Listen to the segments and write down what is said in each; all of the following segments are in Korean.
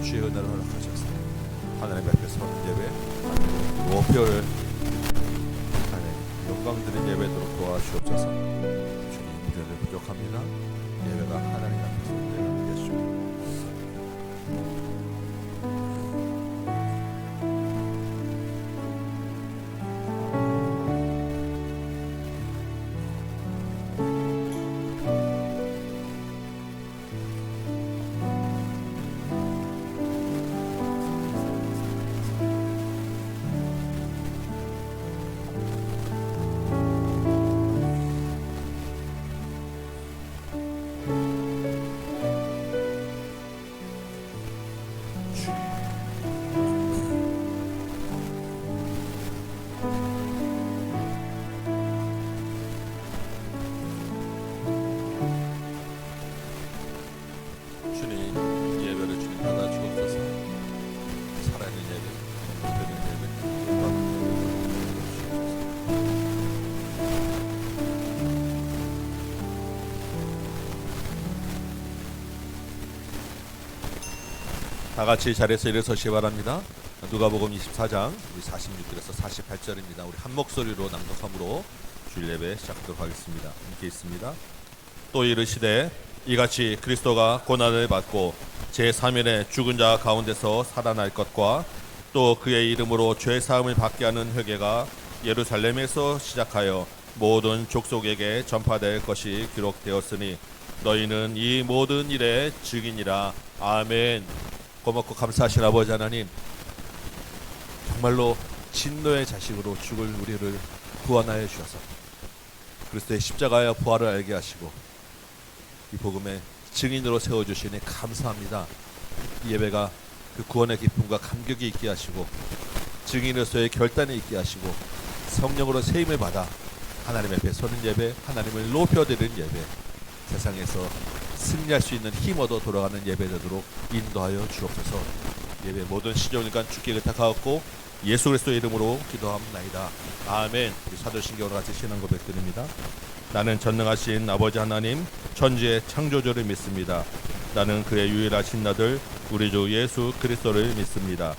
주의 은혜를 허락하셔서 하나님 앞에 서는 예배, 하나님 목표를 하나님 영광 드리는 예배도록 도와주옵소서. 주님 우리들 부족합니다. 예배가 하나님 앞에서 은혜를 주시옵소서. 다 같이 자리에서 일어서시기 바랍니다. 누가복음 24장 46절에서 48절입니다. 우리 한 목소리로 낭독함으로 주일 예배 시작하도록 하겠습니다. 함께 있습니다. 또 이르시되 이같이 그리스도가 고난을 받고 제3일에 죽은 자 가운데서 살아날 것과 또 그의 이름으로 죄 사함을 받게 하는 회개가 예루살렘에서 시작하여 모든 족속에게 전파될 것이 기록되었으니 너희는 이 모든 일의 증인이라. 아멘. 고맙고 감사하신 아버지 하나님, 정말로 진노의 자식으로 죽을 우리를 구원하여 주셔서 그리스도의 십자가의 부활을 알게 하시고 이 복음의 증인으로 세워주시니 감사합니다. 이 예배가 그 구원의 기쁨과 감격이 있게 하시고 증인으로서의 결단이 있게 하시고 성령으로 세임을 받아 하나님 앞에 서는 예배, 하나님을 높여드리는 예배, 세상에서 승리할 수 있는 힘 얻어 돌아가는 예배 되도록 인도하여 주옵소서. 예배 모든 시종일관 주께 의탁하옵고 예수 그리스도의 이름으로 기도합나이다. 아멘. 우리 사도신경으로 같이 신앙 고백드립니다. 나는 전능하신 아버지 하나님 천지의 창조주를 믿습니다. 나는 그의 유일하신 아들 우리 주 예수 그리스도를 믿습니다.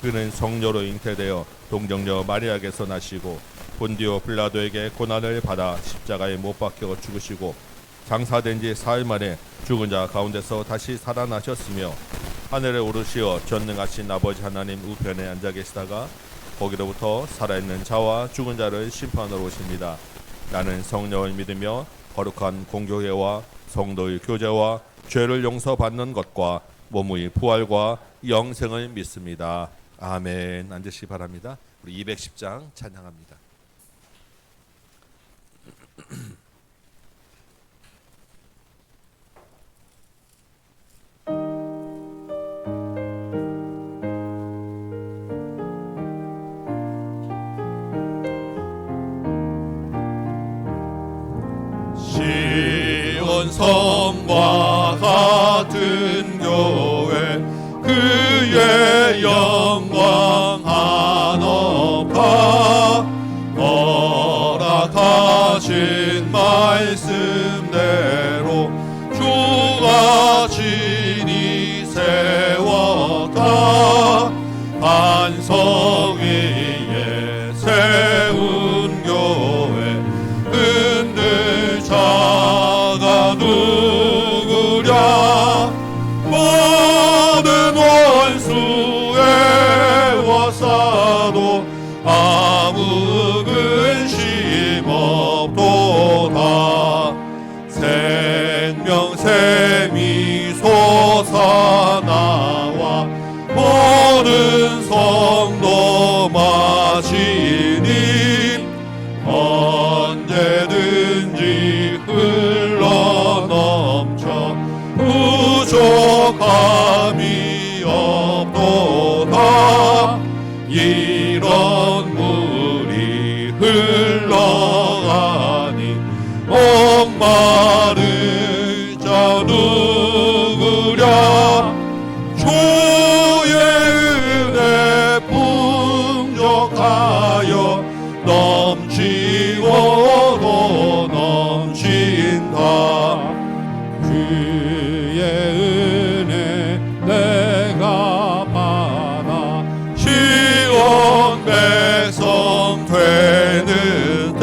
그는 성녀로 잉태되어 동정녀 마리아에게서 나시고 본디오 빌라도에게 고난을 받아 십자가에 못 박혀 죽으시고 장사된 지 4일 만에 죽은 자 가운데서 다시 살아나셨으며 하늘에 오르시어 전능하신 아버지 하나님 우편에 앉아 계시다가 거기로부터 살아있는 자와 죽은 자를 심판하러 오십니다. 나는 성령을 믿으며 거룩한 공교회와 성도의 교제와 죄를 용서받는 것과 몸의 부활과 영생을 믿습니다. 아멘. 앉으시기 바랍니다. 우리 210장 찬양합니다. 성과 같은 교회 그의 영광 한없다 허락하신 말씀대로 주가 친히 세웠다 반석 위에 세운 교회 흔들 자가 누구랴 모든 원수의 와사도 아무 근심 없도다 생명샘이 솟아나와 모든 성도 마시니 언제든지 흘러넘쳐 부족함이 없도다 이런 물이 흘러가니 목마른 자 누구랴 주의 은혜 되는데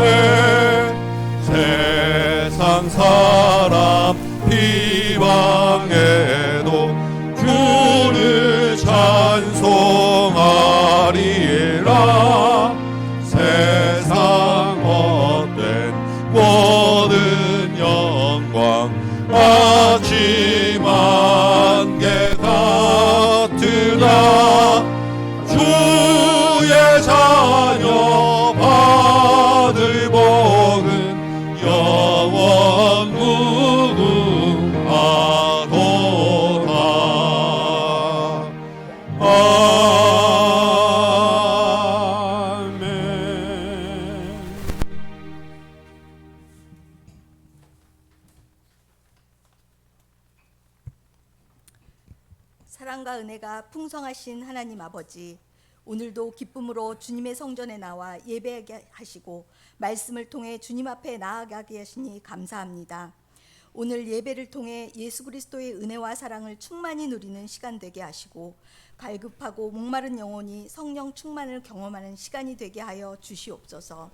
세상 사람 비방해도 주를 찬송하리라. 세상 헛된 모든 영광 아침 안개 같으나 주의 자녀 받을 복은 영원 무궁하도다. 아멘. 사랑과 은혜가 풍성하신 하나님 아버지, 오늘도 기쁨으로 주님의 성전에 나와 예배하게 하시고 말씀을 통해 주님 앞에 나아가게 하시니 감사합니다. 오늘 예배를 통해 예수 그리스도의 은혜와 사랑을 충만히 누리는 시간 되게 하시고 갈급하고 목마른 영혼이 성령 충만을 경험하는 시간이 되게 하여 주시옵소서.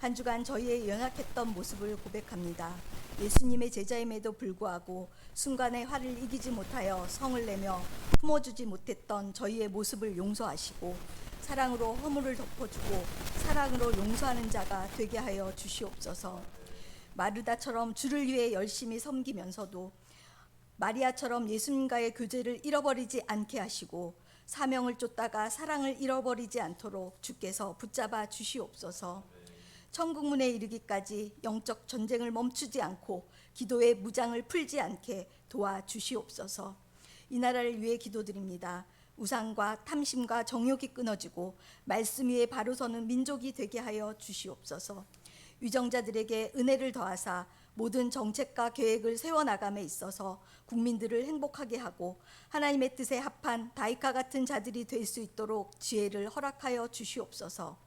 한 주간 저희의 연약했던 모습을 고백합니다. 예수님의 제자임에도 불구하고 순간의 화를 이기지 못하여 성을 내며 품어주지 못했던 저희의 모습을 용서하시고 사랑으로 허물을 덮어주고 사랑으로 용서하는 자가 되게 하여 주시옵소서. 마르다처럼 주를 위해 열심히 섬기면서도 마리아처럼 예수님과의 교제를 잃어버리지 않게 하시고 사명을 쫓다가 사랑을 잃어버리지 않도록 주께서 붙잡아 주시옵소서. 천국문에 이르기까지 영적 전쟁을 멈추지 않고 기도의 무장을 풀지 않게 도와주시옵소서. 이 나라를 위해 기도드립니다. 우상과 탐심과 정욕이 끊어지고 말씀 위에 바로 서는 민족이 되게 하여 주시옵소서. 위정자들에게 은혜를 더하사 모든 정책과 계획을 세워나감에 있어서 국민들을 행복하게 하고 하나님의 뜻에 합한 다이카 같은 자들이 될 수 있도록 지혜를 허락하여 주시옵소서.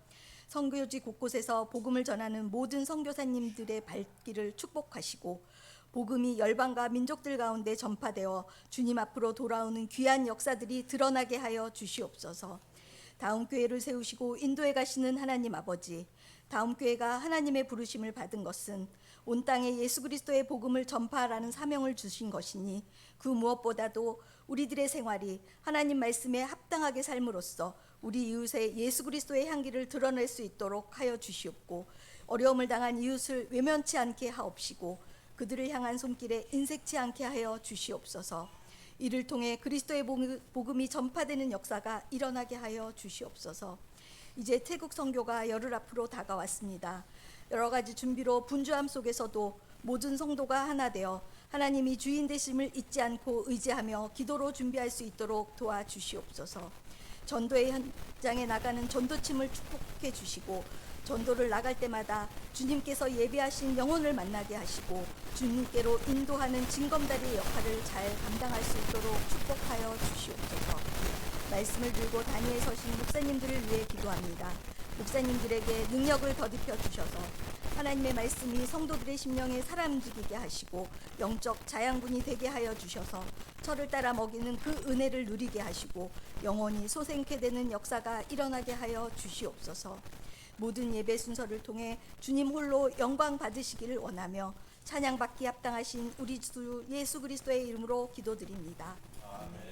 선교지 곳곳에서 복음을 전하는 모든 선교사님들의 발길을 축복하시고 복음이 열방과 민족들 가운데 전파되어 주님 앞으로 돌아오는 귀한 역사들이 드러나게 하여 주시옵소서. 다음 교회를 세우시고 인도해 가시는 하나님 아버지, 다음 교회가 하나님의 부르심을 받은 것은 온 땅에 예수 그리스도의 복음을 전파하라는 사명을 주신 것이니 그 무엇보다도 우리들의 생활이 하나님 말씀에 합당하게 삶으로써 우리 이웃의 예수 그리스도의 향기를 드러낼 수 있도록 하여 주시옵고 어려움을 당한 이웃을 외면치 않게 하옵시고 그들을 향한 손길에 인색치 않게 하여 주시옵소서. 이를 통해 그리스도의 복음이 전파되는 역사가 일어나게 하여 주시옵소서. 이제 태국 선교가 열흘 앞으로 다가왔습니다. 여러 가지 준비로 분주함 속에서도 모든 성도가 하나 되어 하나님이 주인 되심을 잊지 않고 의지하며 기도로 준비할 수 있도록 도와주시옵소서. 전도의 현장에 나가는 전도팀을 축복해 주시고 전도를 나갈 때마다 주님께서 예비하신 영혼을 만나게 하시고 주님께로 인도하는 징검다리의 역할을 잘 감당할 수 있도록 축복하여 주시옵소서. 말씀을 들고 단위에 서신 목사님들을 위해 기도합니다. 목사님들에게 능력을 더딥혀 주셔서 하나님의 말씀이 성도들의 심령에 살아 움직이게 하시고 영적 자양분이 되게 하여 주셔서 철을 따라 먹이는 그 은혜를 누리게 하시고 영원히 소생케 되는 역사가 일어나게 하여 주시옵소서. 모든 예배 순서를 통해 주님 홀로 영광 받으시기를 원하며 찬양받기 합당하신 우리 주 예수 그리스도의 이름으로 기도드립니다. 아멘.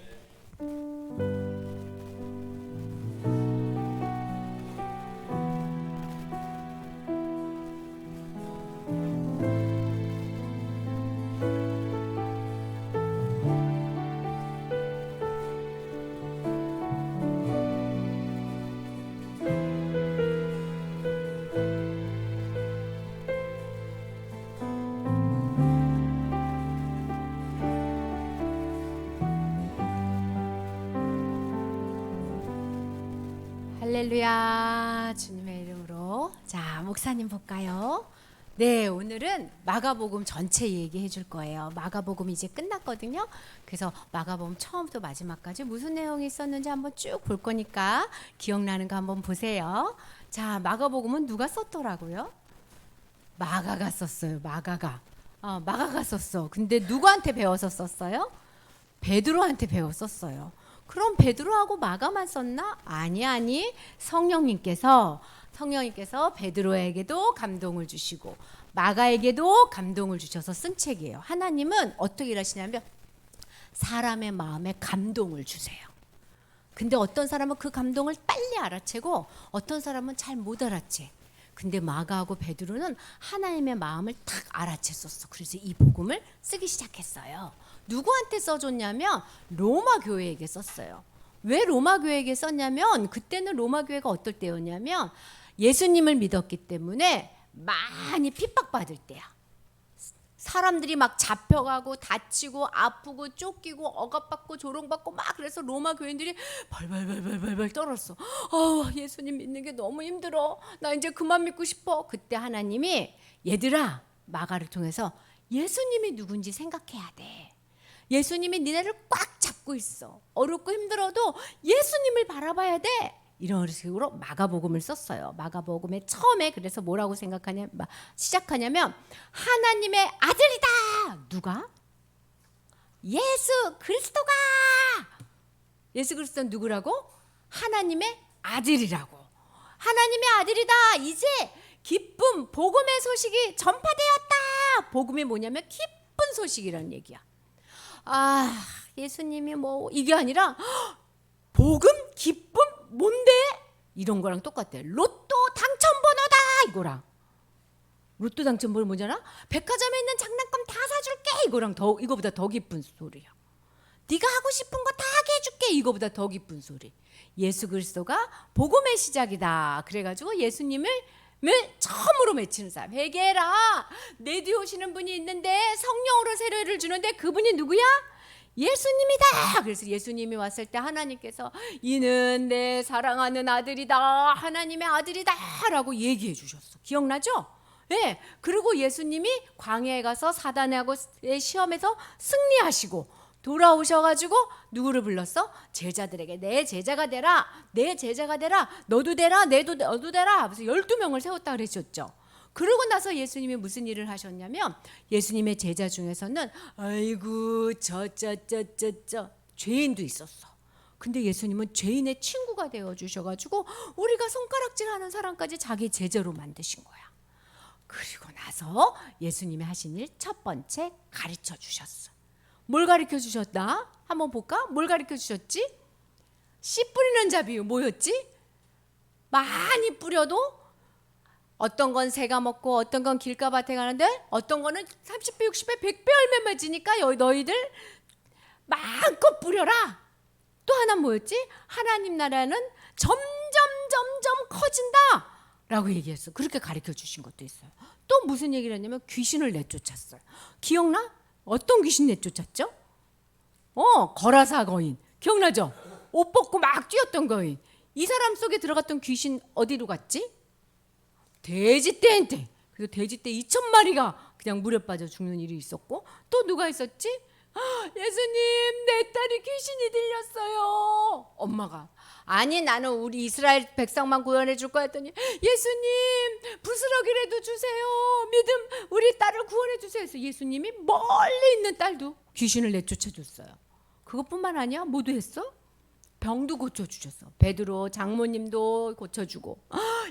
할렐루야. 주님의 이름으로. 자, 목사님 볼까요? 네, 오늘은 마가복음 전체 얘기해 줄 거예요. 마가복음 이제 끝났거든요. 그래서 마가복음 처음부터 마지막까지 무슨 내용이 있었는지 한번 쭉 볼 거니까 기억나는 거 한번 보세요. 자, 마가복음은 누가 썼더라고요? 마가가 썼어요. 마가가. 마가가 썼어. 근데 누구한테 배워서 썼어요? 베드로한테 배웠었어요. 그럼 베드로하고 마가만 썼나? 아니. 성령님께서 베드로에게도 감동을 주시고 마가에게도 감동을 주셔서 쓴 책이에요. 하나님은 어떻게 일하시냐면 사람의 마음에 감동을 주세요. 근데 어떤 사람은 그 감동을 빨리 알아채고 어떤 사람은 잘 못 알아채. 근데 마가하고 베드로는 하나님의 마음을 딱 알아챘었어. 그래서 이 복음을 쓰기 시작했어요. 누구한테 써줬냐면 로마 교회에게 썼어요. 왜 로마 교회에게 썼냐면 그때는 로마 교회가 어떨 때였냐면 예수님을 믿었기 때문에 많이 핍박받을 때야. 사람들이 막 잡혀가고 다치고 아프고 쫓기고 억압받고 조롱받고 막 그래서 로마 교인들이 발발발발발 떨었어. 예수님 믿는 게 너무 힘들어. 나 이제 그만 믿고 싶어. 그때 하나님이 얘들아 마가를 통해서 예수님이 누군지 생각해야 돼. 예수님이 니네를 꽉 잡고 있어. 어렵고 힘들어도 예수님을 바라봐야 돼. 이런 식으로 마가복음을 썼어요. 마가복음의 처음에 그래서 뭐라고 시작하냐면 하나님의 아들이다. 누가? 예수 그리스도가. 예수 그리스도는 누구라고? 하나님의 아들이라고. 하나님의 아들이다. 이제 기쁨 복음의 소식이 전파되었다. 복음이 뭐냐면 기쁜 소식이라는 얘기야. 예수님이 뭐 이게 아니라 복음 기쁨 뭔데? 이런 거랑 똑같아. 로또 당첨번호다 이거랑. 로또 당첨번호 뭐잖아? 백화점에 있는 장난감 다 사줄게 이거랑 이거보다 더 기쁜 소리야. 네가 하고 싶은 거 다 하게 해줄게 이거보다 더 기쁜 소리. 예수 그리스도가 복음의 시작이다. 그래가지고 예수님을 처음으로 맺히는 사람. 회개해라. 내 뒤에 오시는 분이 있는데 성령으로 세례를 주는데 그분이 누구야? 예수님이다. 그래서 예수님이 왔을 때 하나님께서 이는 내 사랑하는 아들이다. 하나님의 아들이다 라고 얘기해 주셨어. 기억나죠? 네. 그리고 예수님이 광야에 가서 사단하고의 시험에서 승리하시고 돌아오셔가지고 누구를 불렀어? 제자들에게 내 제자가 되라. 내 제자가 되라. 너도 되라. 너도 되라. 그래서 12명을 세웠다 그러셨죠. 그러고 나서 예수님이 무슨 일을 하셨냐면 예수님의 제자 중에서는 아이고 저 죄인도 있었어. 근데 예수님은 죄인의 친구가 되어 주셔가지고 우리가 손가락질하는 사람까지 자기 제자로 만드신 거야. 그리고 나서 예수님이 하신 일 첫 번째 가르쳐 주셨어. 뭘 가르쳐 주셨다? 한번 볼까? 뭘 가르쳐 주셨지? 씨 뿌리는 자비 뭐였지? 많이 뿌려도 어떤 건 새가 먹고 어떤 건 길가밭에 가는데 어떤 거는 30배, 60배, 100배 열매 맺으니까 너희들 마음껏 뿌려라. 또 하나 뭐였지? 하나님 나라는 점점 커진다 라고 얘기했어. 그렇게 가르쳐 주신 것도 있어요. 또 무슨 얘기를 했냐면 귀신을 내쫓았어요. 기억나? 어떤 귀신 내쫓았죠? 거라사 거인. 기억나죠? 옷 벗고 막 뛰었던 거인. 이 사람 속에 들어갔던 귀신 어디로 갔지? 돼지떼한테. 그리고 돼지떼 2,000마리가 그냥 물에 빠져 죽는 일이 있었고 또 누가 있었지? 예수님 내 딸이 귀신이 들렸어요. 엄마가 아니 나는 우리 이스라엘 백성만 구원해 줄 거야 했더니 예수님 부스러기라도 주세요. 믿음 우리 딸을 구원해 주세요. 그래서 예수님이 멀리 있는 딸도 귀신을 내쫓아 줬어요. 그것뿐만 아니야. 뭐도 했어? 병도 고쳐주셨어. 베드로 장모님도 고쳐주고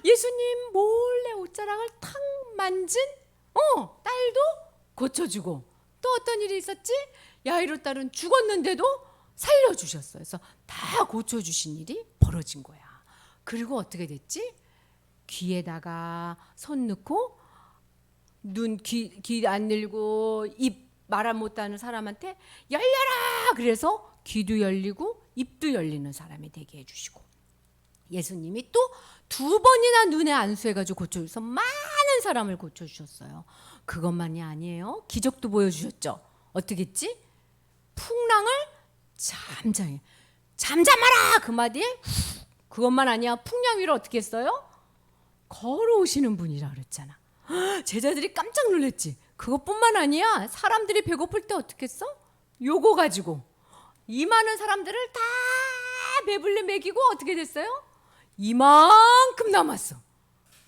예수님 몰래 옷자락을 탁 만진 딸도 고쳐주고 또 어떤 일이 있었지? 야이로 딸은 죽었는데도 살려주셨어요. 그래서 다 고쳐주신 일이 벌어진 거야. 그리고 어떻게 됐지? 귀에다가 손 넣고 귀 안 열고 입 말 못하는 사람한테 열려라 그래서 귀도 열리고 입도 열리는 사람이 되게 해주시고 예수님이 또 2번이나 눈에 안수해가지고 고쳐주셔서 많은 사람을 고쳐주셨어요. 그것만이 아니에요. 기적도 보여주셨죠. 어떻게 했지? 풍랑을 잠잠하라 그 마디에 그것만 아니야. 풍랑 위로 어떻게 했어요? 걸어오시는 분이라 그랬잖아. 제자들이 깜짝 놀랐지. 그것뿐만 아니야. 사람들이 배고플 때 어떻게 했어? 요거 가지고 이 많은 사람들을 다 배불리 먹이고 어떻게 됐어요? 이만큼 남았어.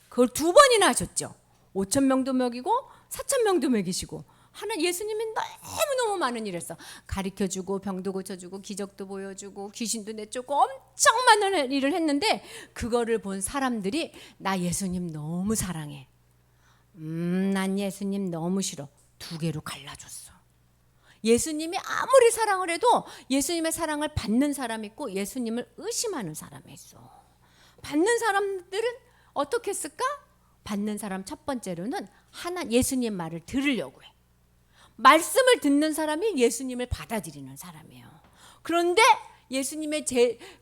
그걸 2번이나 하셨죠. 5,000명도 먹이고 4,000명도 먹이시고 예수님이 너무너무 많은 일을 했어. 가르쳐주고 병도 고쳐주고 기적도 보여주고 귀신도 내쫓고 엄청 많은 일을 했는데 그거를 본 사람들이 나 예수님 너무 사랑해. 난 예수님 너무 싫어. 두 개로 갈라줬어. 예수님이 아무리 사랑을 해도 예수님의 사랑을 받는 사람이 있고 예수님을 의심하는 사람이 있어. 받는 사람들은 어떻게 했을까? 받는 사람 첫 번째로는 예수님 말을 들으려고 해. 말씀을 듣는 사람이 예수님을 받아들이는 사람이에요. 그런데 예수님의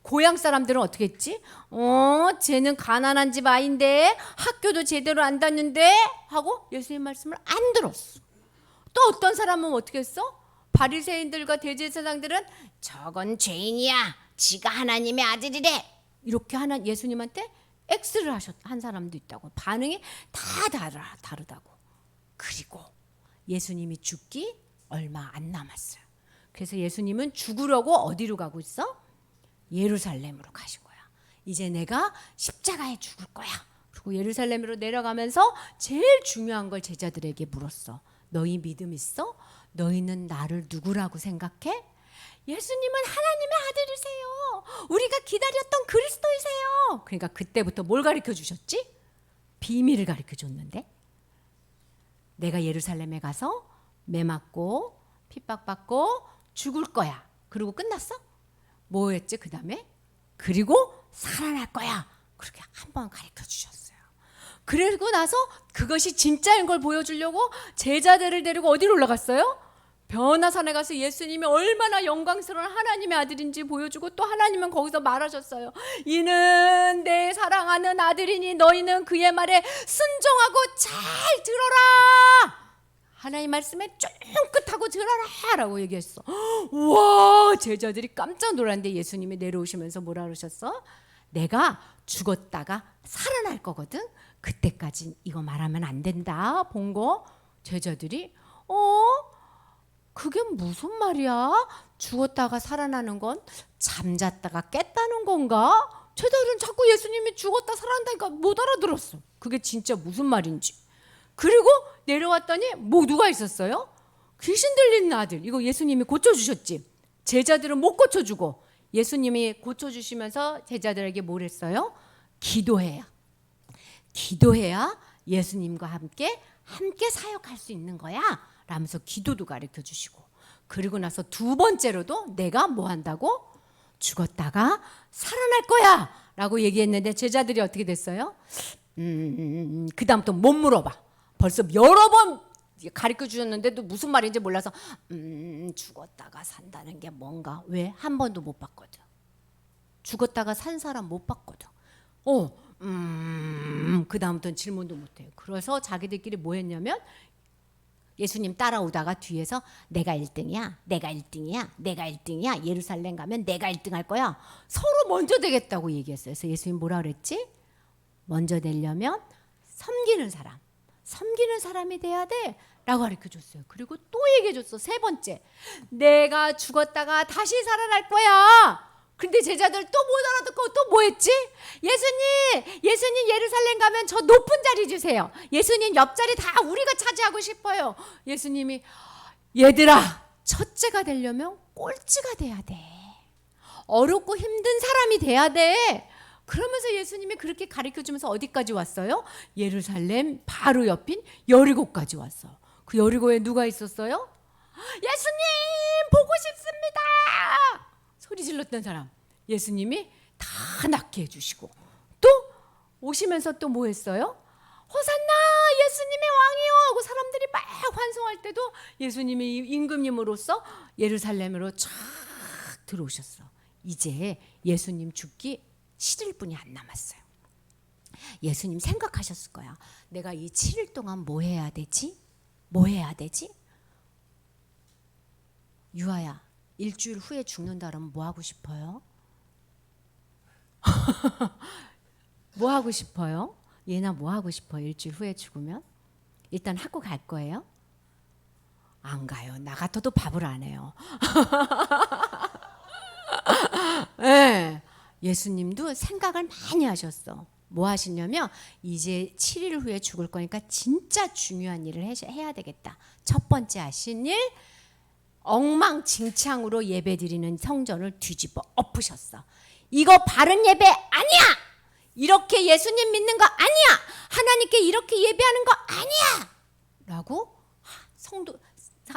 고향 사람들은 어떻게 했지? 쟤는 가난한 집 아인데 학교도 제대로 안 다녔는데 하고 예수님 말씀을 안 들었어. 또 어떤 사람은 어떻게 했어? 바리새인들과 대제사장들은 저건 죄인이야. 지가 하나님의 아들이래. 이렇게 예수님한테 X를 한 사람도 있다고. 반응이 다 다르다고. 그리고 예수님이 죽기 얼마 안 남았어요. 그래서 예수님은 죽으려고 어디로 가고 있어? 예루살렘으로 가신 거야. 이제 내가 십자가에 죽을 거야. 그리고 예루살렘으로 내려가면서 제일 중요한 걸 제자들에게 물었어. 너희 믿음 있어? 너희는 나를 누구라고 생각해? 예수님은 하나님의 아들이세요. 우리가 기다렸던 그리스도이세요. 그러니까 그때부터 뭘 가르쳐 주셨지? 비밀을 가르쳐 줬는데 내가 예루살렘에 가서 매 맞고 핍박받고 죽을 거야. 그리고 끝났어? 뭐 했지 그 다음에? 그리고 살아날 거야. 그렇게 한번 가르쳐 주셨어요. 그리고 나서 그것이 진짜인 걸 보여주려고 제자들을 데리고 어디로 올라갔어요? 변화산에 가서 예수님이 얼마나 영광스러운 하나님의 아들인지 보여주고 또 하나님은 거기서 말하셨어요. 이는 내 사랑하는 아들이니 너희는 그의 말에 순종하고 잘 들어라. 하나님 말씀에 쫑긋하고 들어라 라고 얘기했어. 우와, 제자들이 깜짝 놀랐는데 예수님이 내려오시면서 뭐라 그러셨어? 내가 죽었다가 살아날 거거든. 그때까지 이거 말하면 안 된다. 본 거. 제자들이 그게 무슨 말이야? 죽었다가 살아나는 건 잠잤다가 깼다는 건가? 제자들은 자꾸 예수님이 죽었다 살아난다니까 못 알아들었어. 그게 진짜 무슨 말인지. 그리고 내려왔더니 누가 있었어요? 귀신 들리는 아들. 이거 예수님이 고쳐주셨지. 제자들은 못 고쳐주고 예수님이 고쳐주시면서 제자들에게 뭘 했어요? 기도해야 예수님과 함께 사역할 수 있는 거야 라면서 기도도 가르쳐 주시고, 그리고 나서 두 번째로도 내가 뭐 한다고? 죽었다가 살아날 거야 라고 얘기했는데 제자들이 어떻게 됐어요? 그 다음부터 못 물어봐. 벌써 여러 번 가르쳐 주셨는데도 무슨 말인지 몰라서 죽었다가 산다는 게 뭔가. 왜? 한 번도 못 봤거든. 죽었다가 산 사람 못 봤거든. 그 다음부터는 질문도 못해요. 그래서 자기들끼리 뭐 했냐면 예수님 따라오다가 뒤에서 내가 1등이야 예루살렘 가면 내가 1등 할 거야. 서로 먼저 되겠다고 얘기했어요. 그래서 예수님 뭐라 그랬지? 먼저 되려면 섬기는 사람이 돼야 돼 라고 가르쳐줬어요. 그리고 또 얘기해줬어. 세 번째, 내가 죽었다가 다시 살아날 거야. 근데 제자들 또 못 알아듣고 또 뭐 했지? 예수님 예루살렘 가면 저 높은 자리 주세요. 예수님 옆자리 다 우리가 차지하고 싶어요. 예수님이 얘들아, 첫째가 되려면 꼴찌가 돼야 돼. 어렵고 힘든 사람이 돼야 돼. 그러면서 예수님이 그렇게 가르쳐주면서 어디까지 왔어요? 예루살렘 바로 옆인 여리고까지 왔어. 그 여리고에 누가 있었어요? 예수님 보고 싶습니다 소리 질렀던 사람. 예수님이 다 낫게 해주시고, 또 오시면서 또 뭐 했어요? 호산나 예수님의 왕이요 하고 사람들이 막 환송할 때도 예수님이 임금님으로서 예루살렘으로 쫙 들어오셨어. 이제 예수님 죽기 7일뿐이 안 남았어요. 예수님 생각하셨을 거야. 내가 이 7일 동안 뭐 해야 되지? 유아야, 일주일 후에 죽는다 그러면 뭐 하고 싶어요? 뭐 하고 싶어요? 얘나 뭐 하고 싶어요? 일주일 후에 죽으면? 일단 학교 갈 거예요? 안 가요. 나 같아도 밥을 안 해요. 네. 예수님도 생각을 많이 하셨어. 뭐 하시냐면 이제 7일 후에 죽을 거니까 진짜 중요한 일을 해야 되겠다. 첫 번째 하신 일, 엉망진창으로 예배드리는 성전을 뒤집어 엎으셨어. 이거 바른 예배 아니야. 이렇게 예수님 믿는 거 아니야. 하나님께 이렇게 예배하는 거 아니야. 라고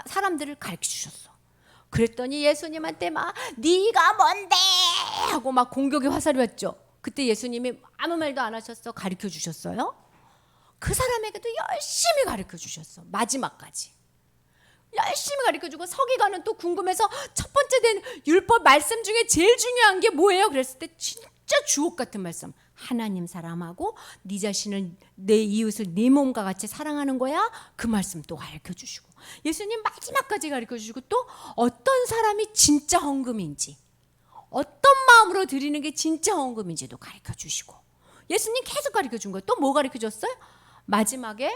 사람들을 가르쳐 주셨어. 그랬더니 예수님한테 막 네가 뭔데 하고 막 공격의 화살이 왔죠. 그때 예수님이 아무 말도 안 하셨어. 가르쳐 주셨어요. 그 사람에게도 열심히 가르쳐 주셨어. 마지막까지 열심히 가르쳐주고, 서기관은 또 궁금해서 첫 번째 된 율법 말씀 중에 제일 중요한 게 뭐예요? 그랬을 때 진짜 주옥 같은 말씀. 하나님 사랑하고 네 자신을, 내 이웃을 네 몸과 같이 사랑하는 거야. 그 말씀 또 가르쳐주시고, 예수님 마지막까지 가르쳐주시고, 또 어떤 사람이 진짜 헌금인지, 어떤 마음으로 드리는 게 진짜 헌금인지도 가르쳐주시고, 예수님 계속 가르쳐준 거예요. 또 뭐 가르쳐줬어요? 마지막에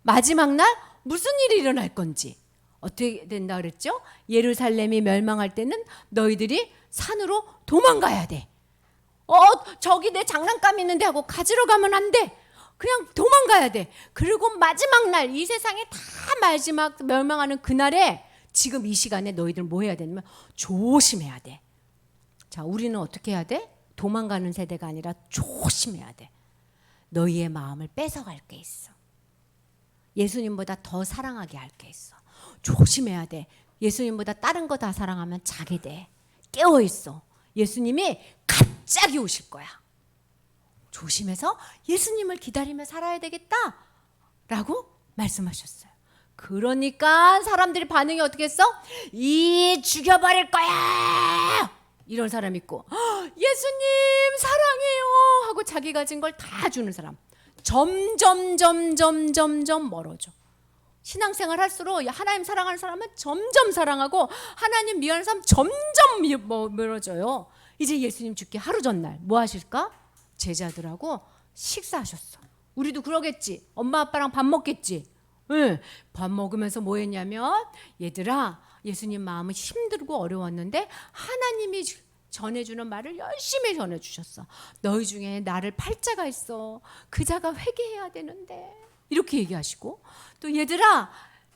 마지막 날 무슨 일이 일어날 건지, 어떻게 된다 그랬죠? 예루살렘이 멸망할 때는 너희들이 산으로 도망가야 돼. 저기 내 장난감 있는데 하고 가지러 가면 안 돼. 그냥 도망가야 돼. 그리고 마지막 날, 이 세상에 다 마지막 멸망하는 그날에 지금 이 시간에 너희들 뭐 해야 되냐면 조심해야 돼. 자, 우리는 어떻게 해야 돼? 도망가는 세대가 아니라 조심해야 돼. 너희의 마음을 뺏어갈 게 있어. 예수님보다 더 사랑하게 할 게 있어. 조심해야 돼. 예수님보다 다른 거 다 사랑하면 자게 돼. 깨어 있어. 예수님이 갑자기 오실 거야. 조심해서 예수님을 기다리며 살아야 되겠다 라고 말씀하셨어요. 그러니까 사람들이 반응이 어떻게 했어? 죽여버릴 거야 이런 사람 있고, 예수님 사랑해요 하고 자기 가진 걸 다 주는 사람. 점점 멀어져. 신앙생활 할수록 하나님 사랑하는 사람은 점점 사랑하고, 하나님 미워하는 사람 점점 멀어져요. 이제 예수님 죽기 하루 전날 뭐 하실까? 제자들하고 식사하셨어. 우리도 그러겠지. 엄마 아빠랑 밥 먹겠지. 응. 밥 먹으면서 뭐 했냐면, 얘들아, 예수님 마음은 힘들고 어려웠는데 하나님이 전해주는 말을 열심히 전해주셨어. 너희 중에 나를 팔 자가 있어. 그 자가 회개해야 되는데, 이렇게 얘기하시고, 또 얘들아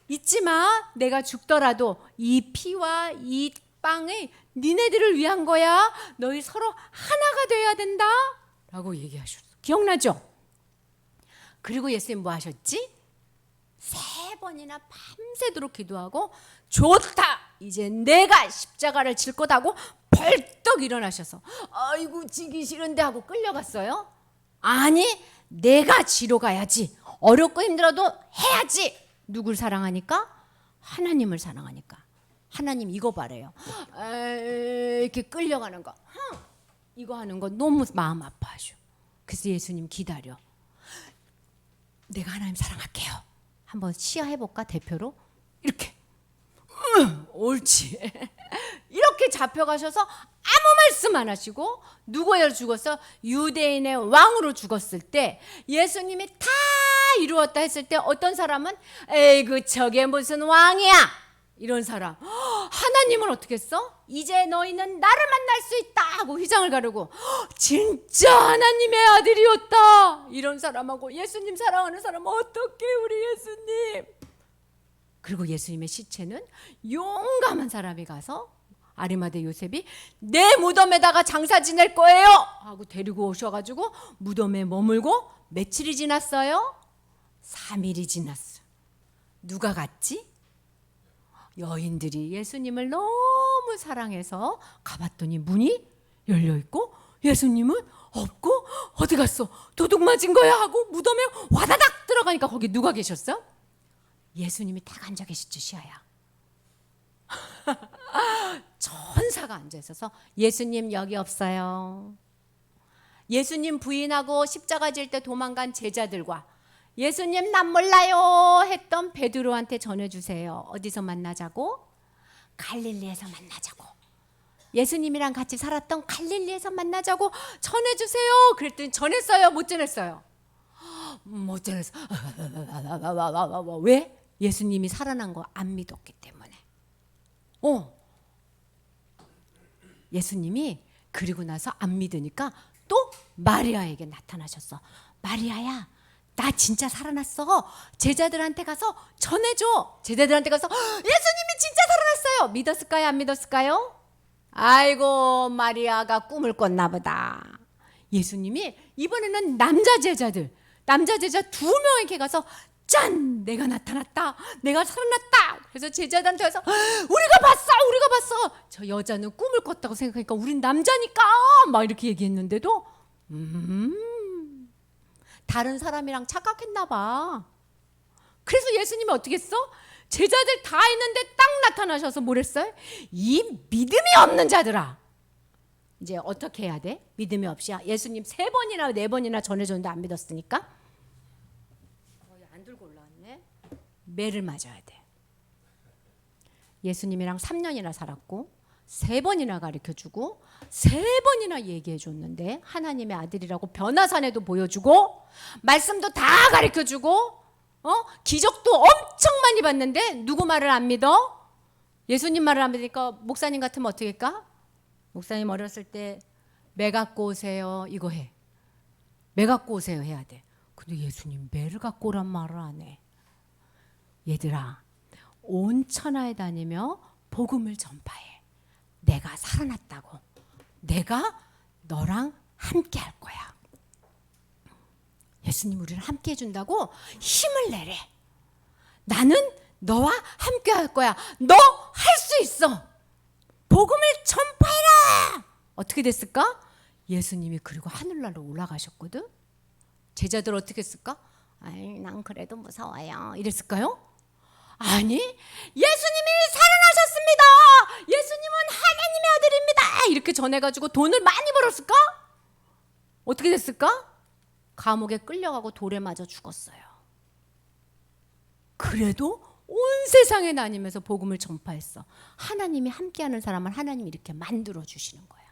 잊지 마. 내가 죽더라도 이 피와 이 빵이 니네들을 위한 거야. 너희 서로 하나가 돼야 된다 라고 얘기하셨어. 기억나죠? 그리고 예수님 뭐 하셨지? 3번이나 밤새도록 기도하고, 좋다, 이제 내가 십자가를 질 거다고 벌떡 일어나셔서, 아이고 지기 싫은데 하고 끌려갔어요? 아니, 내가 지러 가야지. 어렵고 힘들어도 해야지. 누굴 사랑하니까? 하나님을 사랑하니까. 하나님 이거 바래요. 이렇게 끌려가는 거, 이거 하는 거 너무 마음 아파하셔. 그래서 예수님 기다려. 내가 하나님 사랑할게요. 한번 시야해볼까? 대표로 이렇게. 옳지. 이렇게 잡혀가셔서 아무 말씀 안 하시고, 누구예요 죽었어? 유대인의 왕으로 죽었을 때, 예수님이 다 이루었다 했을 때 어떤 사람은 에이그 저게 무슨 왕이야 이런 사람. 하나님은 어떻게 했어? 이제 너희는 나를 만날 수 있다 하고 휘장을 가르고, 진짜 하나님의 아들이었다 이런 사람하고, 예수님 사랑하는 사람 어떻게 우리 예수님. 그리고 예수님의 시체는 용감한 사람이 가서, 아리마대 요셉이 내 무덤에다가 장사 지낼 거예요 하고 데리고 오셔가지고 무덤에 머물고 며칠이 지났어요? 3일이 지났어. 누가 갔지? 여인들이 예수님을 너무 사랑해서 가봤더니 문이 열려있고 예수님은 없고, 어디 갔어? 도둑 맞은 거야 하고 무덤에 와다닥 들어가니까 거기 누가 계셨어? 예수님이 딱 앉아 계시죠. 시아야. 천사가 앉아 있어서, 예수님 여기 없어요. 예수님 부인하고 십자가 질 때 도망간 제자들과 예수님 난 몰라요 했던 베드로한테 전해주세요. 어디서 만나자고? 갈릴리에서 만나자고. 예수님이랑 같이 살았던 갈릴리에서 만나자고 전해주세요. 그랬더니 전했어요? 못 전했어요? 못 전했어. 왜? 예수님이 살아난 거 안 믿었기 때문에. 예수님이 그리고 나서 안 믿으니까 또 마리아에게 나타나셨어. 마리아야, 나 진짜 살아났어. 제자들한테 가서 전해줘. 제자들한테 가서 예수님이 진짜 살아났어요. 믿었을까요? 안 믿었을까요? 아이고, 마리아가 꿈을 꿨나 보다. 예수님이 이번에는 남자 제자 2명에게 가서 짠! 내가 나타났다. 내가 살아났다. 그래서 제자들한테 가서 우리가 봤어. 저 여자는 꿈을 꿨다고 생각하니까 우린 남자니까 막 이렇게 얘기했는데도 다른 사람이랑 착각했나 봐. 그래서 예수님이 어떻게 했어? 제자들 다 있는데 딱 나타나셔서 뭐랬어요? 이 믿음이 없는 자들아. 이제 어떻게 해야 돼? 믿음이 없이 예수님 3번이나 4번이나 전해줬는데 안 믿었으니까 거의 안 들고 올라왔네. 매를 맞아야 돼. 예수님이랑 3년이나 살았고 3번이나 가르쳐주고 3번이나 얘기해줬는데 하나님의 아들이라고 변화산에도 보여주고 말씀도 다 가르쳐주고 기적도 엄청 많이 봤는데 누구 말을 안 믿어? 예수님 말을 안 믿으니까 목사님 같으면 어떻게 할까? 목사님 어렸을 때 매 갖고 오세요 이거 해. 매 갖고 오세요 해야 돼. 근데 예수님 매를 갖고 오란 말을 안 해. 얘들아, 온 천하에 다니며 복음을 전파해. 내가 살아났다고. 내가 너랑 함께 할 거야. 예수님 우리를 함께 해준다고 힘을 내래. 나는 너와 함께 할 거야. 너 할 수 있어. 복음을 전파해라. 어떻게 됐을까? 예수님이 그리고 하늘나라로 올라가셨거든. 제자들 어떻게 했을까? 아이, 난 그래도 무서워요. 이랬을까요? 아니, 예수님이 살아나셨습니다. 예수님은 하나님의 아들입니다. 이렇게 전해가지고 돈을 많이 벌었을까? 어떻게 됐을까? 감옥에 끌려가고 돌에 맞아 죽었어요. 그래도 온 세상에 다니면서 복음을 전파했어. 하나님이 함께하는 사람을 하나님이 이렇게 만들어 주시는 거야.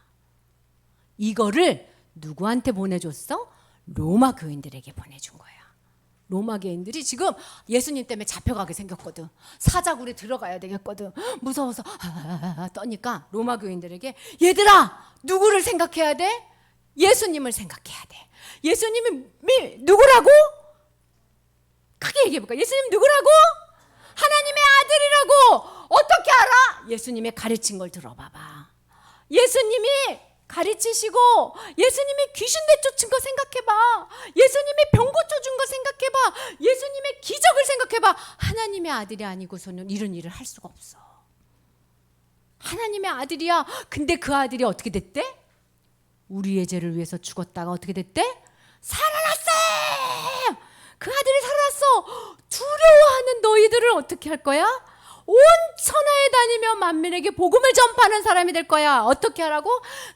이거를 누구한테 보내줬어? 로마 교인들에게 보내준 거야. 로마 교인들이 지금 예수님 때문에 잡혀가게 생겼거든. 사자굴에 들어가야 되겠거든. 무서워서 떠니까 로마 교인들에게 얘들아, 누구를 생각해야 돼? 예수님을 생각해야 돼. 예수님이 누구라고? 크게 얘기해볼까? 예수님 누구라고? 하나님의 아들이라고. 어떻게 알아? 예수님의 가르친 걸 들어봐봐. 예수님이 가르치시고 예수님이 귀신 내쫓은 거 생각해봐. 예수님이 병 고쳐준 거 생각해봐. 예수님의 기적을 생각해봐. 하나님의 아들이 아니고서는 이런 일을 할 수가 없어. 하나님의 아들이야. 근데 그 아들이 어떻게 됐대? 우리의 죄를 위해서 죽었다가 어떻게 됐대? 살아났어. 그 아들이 살아났어. 두려워하는 너희들을 어떻게 할 거야? 온 천하에 다니며 만민에게 복음을 전파하는 사람이 될 거야. 어떻게 하라고?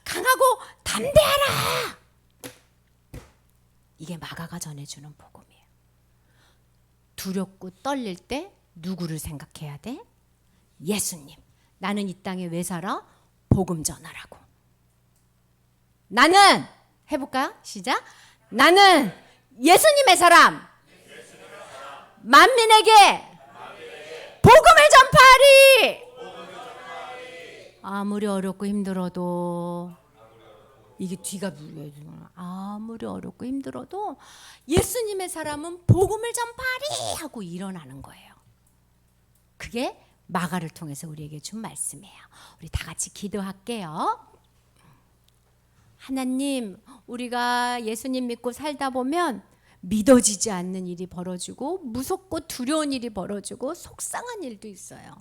강하고 담대하라. 이게 마가가 전해주는 복음이에요. 두렵고 떨릴 때 누구를 생각해야 돼? 예수님. 나는 이 땅에 왜 살아? 복음 전하라고. 나는 해볼까요? 시작. 나는 예수님의 사람. 만민에게 복음을 전파하리. 아무리 어렵고 힘들어도 이게 뒤가 물려요. 아무리 어렵고 힘들어도 예수님의 사람은 복음을 전파하리 하고 일어나는 거예요. 그게 마가를 통해서 우리에게 준 말씀이에요. 우리 다 같이 기도할게요. 하나님, 우리가 예수님 믿고 살다 보면 믿어지지 않는 일이 벌어지고 무섭고 두려운 일이 벌어지고 속상한 일도 있어요.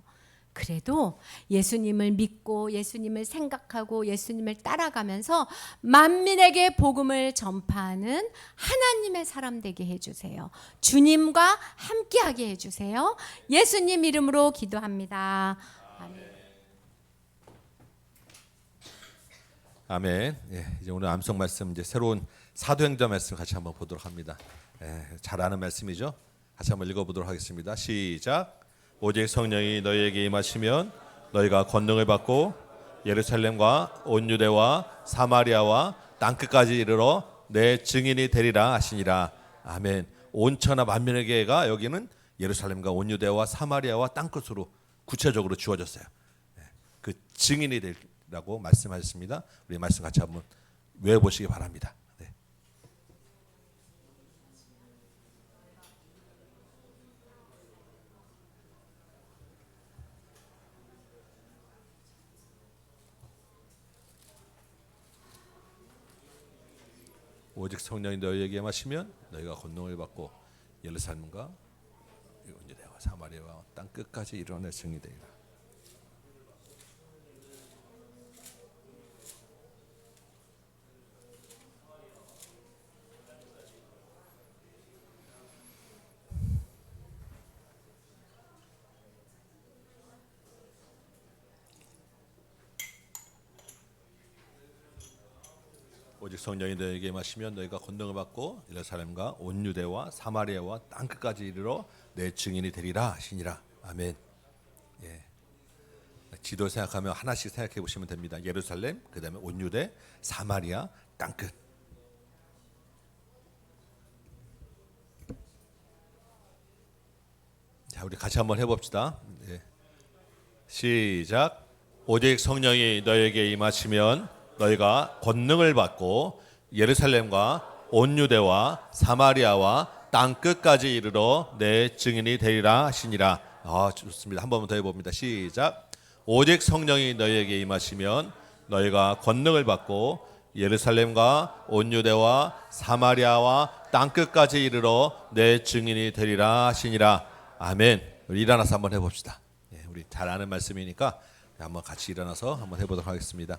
그래도 예수님을 믿고 예수님을 생각하고 예수님을 따라가면서 만민에게 복음을 전파하는 하나님의 사람 되게 해주세요. 주님과 함께하게 해주세요. 예수님 이름으로 기도합니다. 아멘. 아멘. 예, 이제 오늘 암송 말씀 이제 새로운 사도행전 말씀 같이 한번 보도록 합니다. 잘 아는 말씀이죠. 같이 한번 읽어보도록 하겠습니다. 시작. 오직 성령이 너희에게 임하시면 너희가 권능을 받고 예루살렘과 온 유대와 사마리아와 땅끝까지 이르러 내 증인이 되리라 하시니라. 아멘. 온 천하 만민에게가 여기는 예루살렘과 온 유대와 사마리아와 땅끝으로 구체적으로 주어졌어요. 그 증인이 되리라고 말씀하셨습니다. 우리 말씀 같이 한번 외워보시기 바랍니다. 네. 오직 성령이 너희에게 임하시면 너희가 권능을 받고 예루살렘과 유대와 사마리아와 땅 끝까지 이르러 증인이 되리라. 오직 성령이 너희에게 임하시면 너희가 권능을 받고 예루살렘과 온 유대와 사마리아와 땅 끝까지 이르러 내 증인이 되리라 하시니라. 아멘. 예. 지도 생각하면 하나씩 생각해 보시면 됩니다. 예루살렘, 그다음에 온 유대, 사마리아, 땅 끝. 자, 우리 같이 한번 해봅시다. 예. 시작. 오직 성령이 너희에게 임하시면 너희가 권능을 받고 예루살렘과 온 유대와 사마리아와 땅 끝까지 이르러 내 증인이 되리라 하시니라. 좋습니다. 한 번 더 해봅니다. 시작. 오직 성령이 너희에게 임하시면 너희가 권능을 받고 예루살렘과 온 유대와 사마리아와 땅 끝까지 이르러 내 증인이 되리라 하시니라. 아멘. 우리 일어나서 한번 해봅시다. 예, 우리 잘 아는 말씀이니까 한번 같이 일어나서 한번 해보도록 하겠습니다.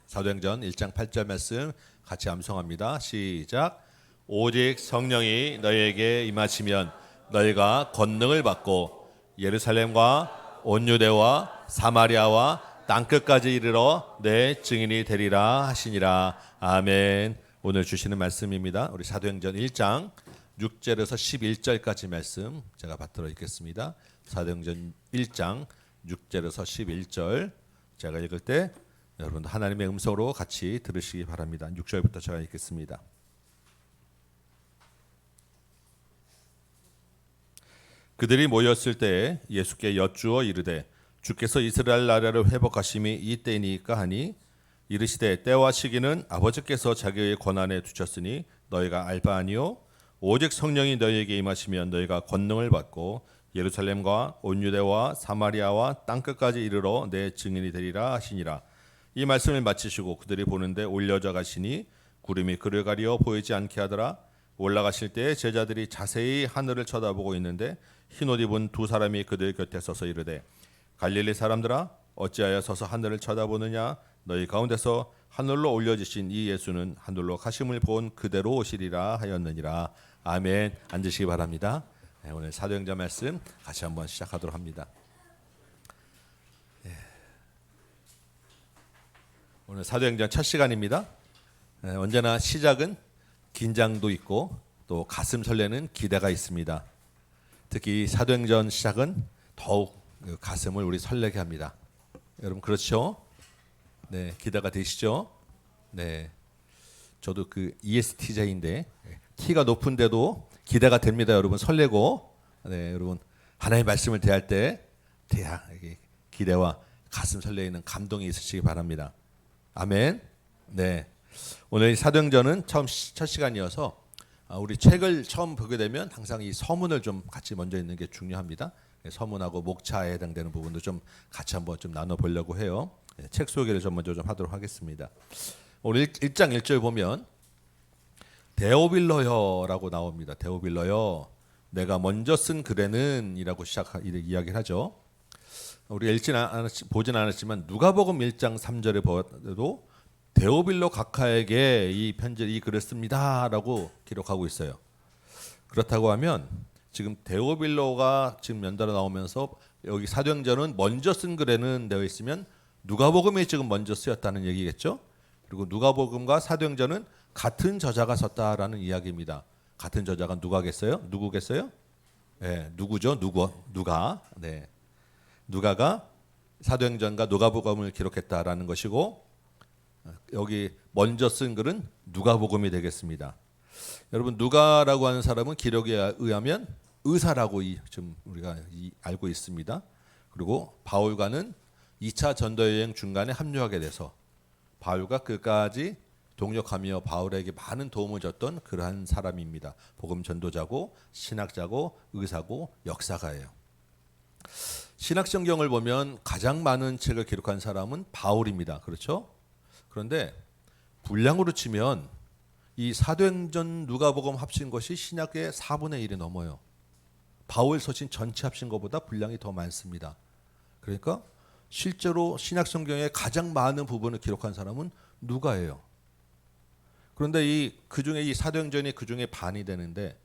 사도행전 1장 8절 말씀 같이 암송합니다. 시작. 오직 성령이 너희에게 임하시면 너희가 권능을 받고 예루살렘과 온 유대와 사마리아와 땅 끝까지 이르러 내 증인이 되리라 하시니라. 아멘. 오늘 주시는 말씀입니다. 우리 사도행전 1장 6절에서 11절까지 말씀 제가 받들어 읽겠습니다. 사도행전 1장 6절에서 11절 제가 읽을 때 여러분 하나님의 음성으로 같이 들으시기 바랍니다. 6절부터 제가 읽겠습니다. 그들이 모였을 때 예수께 여쭈어 이르되 주께서 이스라엘 나라를 회복하심이 이때이니까 하니 이르시되 때와 시기는 아버지께서 자기의 권한에 두셨으니 너희가 알 바 아니요 오직 성령이 너희에게 임하시면 너희가 권능을 받고 예루살렘과 온 유대와 사마리아와 땅 끝까지 이르러 내 증인이 되리라 하시니라. 이 말씀을 마치시고 그들이 보는데 올려져 가시니 구름이 그를 가리어 보이지 않게 하더라. 올라가실 때 제자들이 자세히 하늘을 쳐다보고 있는데 흰옷 입은 두 사람이 그들 곁에 서서 이르되 갈릴리 사람들아 어찌하여 서서 하늘을 쳐다보느냐. 너희 가운데서 하늘로 올려지신 이 예수는 하늘로 가심을 본 그대로 오시리라 하였느니라. 아멘. 앉으시기 바랍니다. 네, 오늘 사도행전 말씀 같이 한번 시작하도록 합니다. 오늘 사도행전 첫 시간입니다. 언제나 시작은 긴장도 있고 또 가슴 설레는 기대가 있습니다. 특히 사도행전 시작은 더욱 가슴을 우리 설레게 합니다. 여러분 그렇죠? 네, 기대가 되시죠? 네, 저도 그 ESTJ인데 T가 높은데도 기대가 됩니다. 여러분 설레고, 네, 여러분 하나님의 말씀을 대할 때 기대와 가슴 설레이는 감동이 있으시기 바랍니다. 아멘. 네, 오늘 사도행전은 첫 시간이어서 우리 책을 처음 보게 되면 항상 이 서문을 좀 같이 먼저 읽는 게 중요합니다. 서문하고 목차에 해당되는 부분도 좀 같이 한번 좀 나눠 보려고 해요. 책 소개를 좀 먼저 좀 하도록 하겠습니다. 오늘 1장 1절 보면 데오빌러여라고 나옵니다. 데오빌러여, 내가 먼저 쓴 글에는 이라고 이야기를 하죠. 우리가 보진 않았지만 누가복음 1장 3절에 보아도 데오빌로 각하에게 이 편지를 이 글을 씁니다라고 기록하고 있어요. 그렇다고 하면 지금 데오빌로가 지금 연달아 나오면서 여기 사도행전은 먼저 쓴 글에는 되어 있으면 누가복음이 지금 먼저 쓰였다는 얘기겠죠. 그리고 누가복음과 사도행전은 같은 저자가 썼다라는 이야기입니다. 같은 저자가 누구겠어요? 네, 누구죠? 누가. 네, 누가가 사도행전과 누가복음을 기록했다라는 것이고 여기 먼저 쓴 글은 누가복음이 되겠습니다. 여러분 누가라고 하는 사람은 기록에 의하면 의사라고 좀 우리가 알고 있습니다. 그리고 바울과는 2차 전도 여행 중간에 합류하게 돼서 바울과 끝까지 동역하며 바울에게 많은 도움을 줬던 그러한 사람입니다. 복음 전도자고 신학자고 의사고 역사가예요. 신학성경을 보면 가장 많은 책을 기록한 사람은 바울입니다. 그렇죠? 그런데 분량으로 치면 이 사도행전 누가복음 합친 것이 신약의 4분의 1이 넘어요. 바울 서신 전체 합친 것보다 분량이 더 많습니다. 그러니까 실제로 신약 성경에 가장 많은 부분을 기록한 사람은 누가예요. 그런데 그 중에 이 사도행전이 그 중에 반이 되는데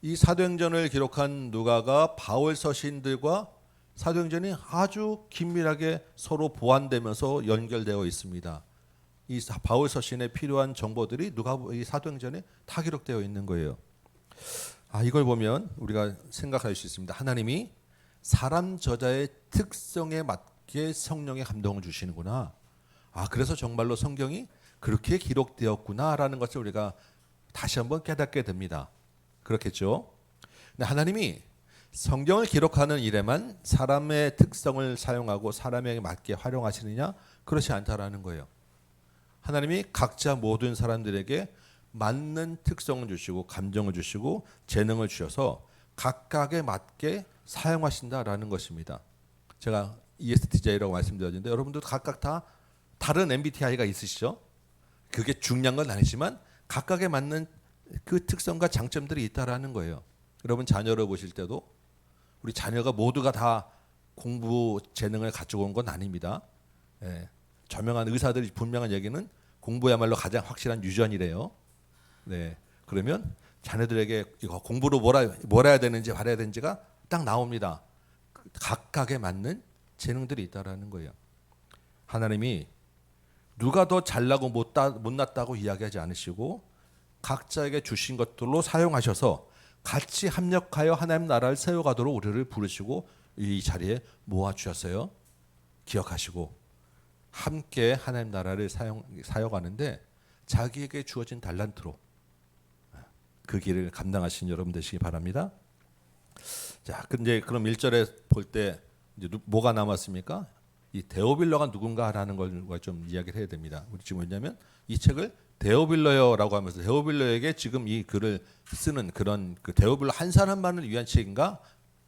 이 사도행전을 기록한 누가가 바울 서신들과 사도행전이 아주 긴밀하게 서로 보완되면서 연결되어 있습니다. 이 바울 서신에 필요한 정보들이 이 사도행전에 다 기록되어 있는 거예요. 이걸 보면 우리가 생각할 수 있습니다. 하나님이 사람 저자의 특성에 맞게 성령의 감동을 주시는구나. 그래서 정말로 성경이 그렇게 기록되었구나라는 것을 우리가 다시 한번 깨닫게 됩니다. 그렇겠죠? 근데 하나님이 성경을 기록하는 일에만 사람의 특성을 사용하고 사람에게 맞게 활용하시느냐? 그렇지 않다라는 거예요. 하나님이 각자 모든 사람들에게 맞는 특성을 주시고 감정을 주시고 재능을 주셔서 각각에 맞게 사용하신다라는 것입니다. 제가 ESTJ라고 말씀드렸는데 여러분도 각각 다 다른 MBTI가 있으시죠? 그게 중요한 건 아니지만 각각에 맞는 그 특성과 장점들이 있다라는 거예요. 여러분 자녀를 보실 때도 우리 자녀가 모두가 다 공부 재능을 가지고 온 건 아닙니다. 저명한 의사들이 분명한 얘기는 공부야말로 가장 확실한 유전이래요. 네, 그러면 자녀들에게 이거 공부로 뭘 해야 되는지 바라야 되는지가 딱 나옵니다. 각각에 맞는 재능들이 있다라는 거예요. 하나님이 누가 더 잘나고 못났다고 이야기하지 않으시고 각자에게 주신 것들로 사용하셔서 같이 합력하여 하나님 나라를 세워가도록 우리를 부르시고 이 자리에 모아주셨어요. 기억하시고 함께 하나님 나라를 사역하는데 자기에게 주어진 달란트로 그 길을 감당하신 여러분 되시기 바랍니다. 자, 근데 그럼 1절에 볼 때 이제 뭐가 남았습니까? 이 데오빌로가 누군가라는 걸 좀 이야기를 해야 됩니다. 우리 지금 뭐냐면 이 책을 데오빌로여라고 하면서 데오빌로에게 지금 이 글을 쓰는 그런 그 데오빌로 한 사람만을 위한 책인가?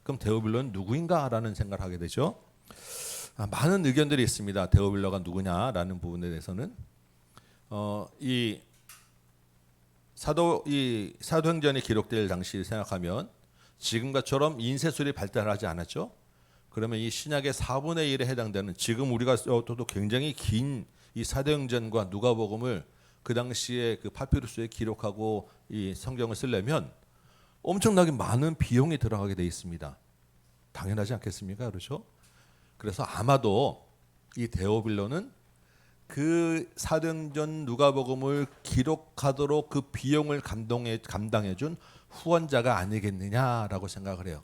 그럼 데오빌로는 누구인가라는 생각을 하게 되죠. 많은 의견들이 있습니다. 데오빌로가 누구냐라는 부분에 대해서는 이 사도행전이 기록될 당시를 생각하면 지금과처럼 인쇄술이 발달하지 않았죠. 그러면 이 신약의 4분의 1에 해당되는 지금 우리가 써도 굉장히 긴 이 사도행전과 누가복음을 그 당시에 그 파피루스에 기록하고 이 성경을 쓰려면 엄청나게 많은 비용이 들어가게 돼 있습니다. 당연하지 않겠습니까? 그렇죠? 그래서 아마도 이 데오빌로는 그 사도행전 누가복음을 기록하도록 그 비용을 감당해 준 후원자가 아니겠느냐라고 생각을 해요.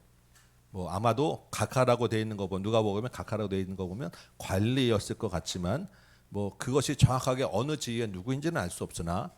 뭐 아마도 각하라고 돼 있는 거 보면 누가복음에 각하라고 돼 있는 거 보면 관리였을 것 같지만 뭐 그것이 정확하게 어느 지위에 누구인지는 알 수 없으나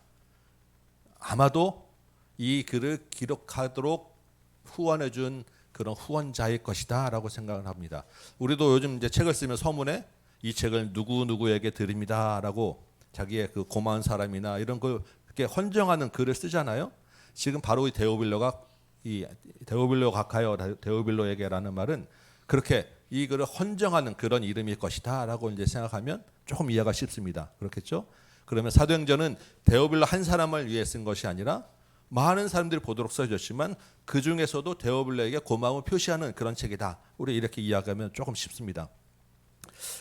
아마도 이 글을 기록하도록 후원해 준 그런 후원자일 것이다라고 생각을 합니다. 우리도 요즘 이제 책을 쓰면 서문에 이 책을 누구누구에게 드립니다라고 자기의 그 고마운 사람이나 이런 걸 이렇게 헌정하는 글을 쓰잖아요. 지금 바로 이 데오빌로가 이 데오빌로 각하여 데오빌로에게라는 말은 그렇게 이 글을 헌정하는 그런 이름일 것이다라고 이제 생각하면 조금 이해가 쉽습니다. 그렇겠죠? 그러면 사도행전은 데오빌로 한 사람을 위해 쓴 것이 아니라 많은 사람들이 보도록 써졌지만 그 중에서도 데오빌로에게 고마움을 표시하는 그런 책이다. 우리 이렇게 이야기하면 조금 쉽습니다.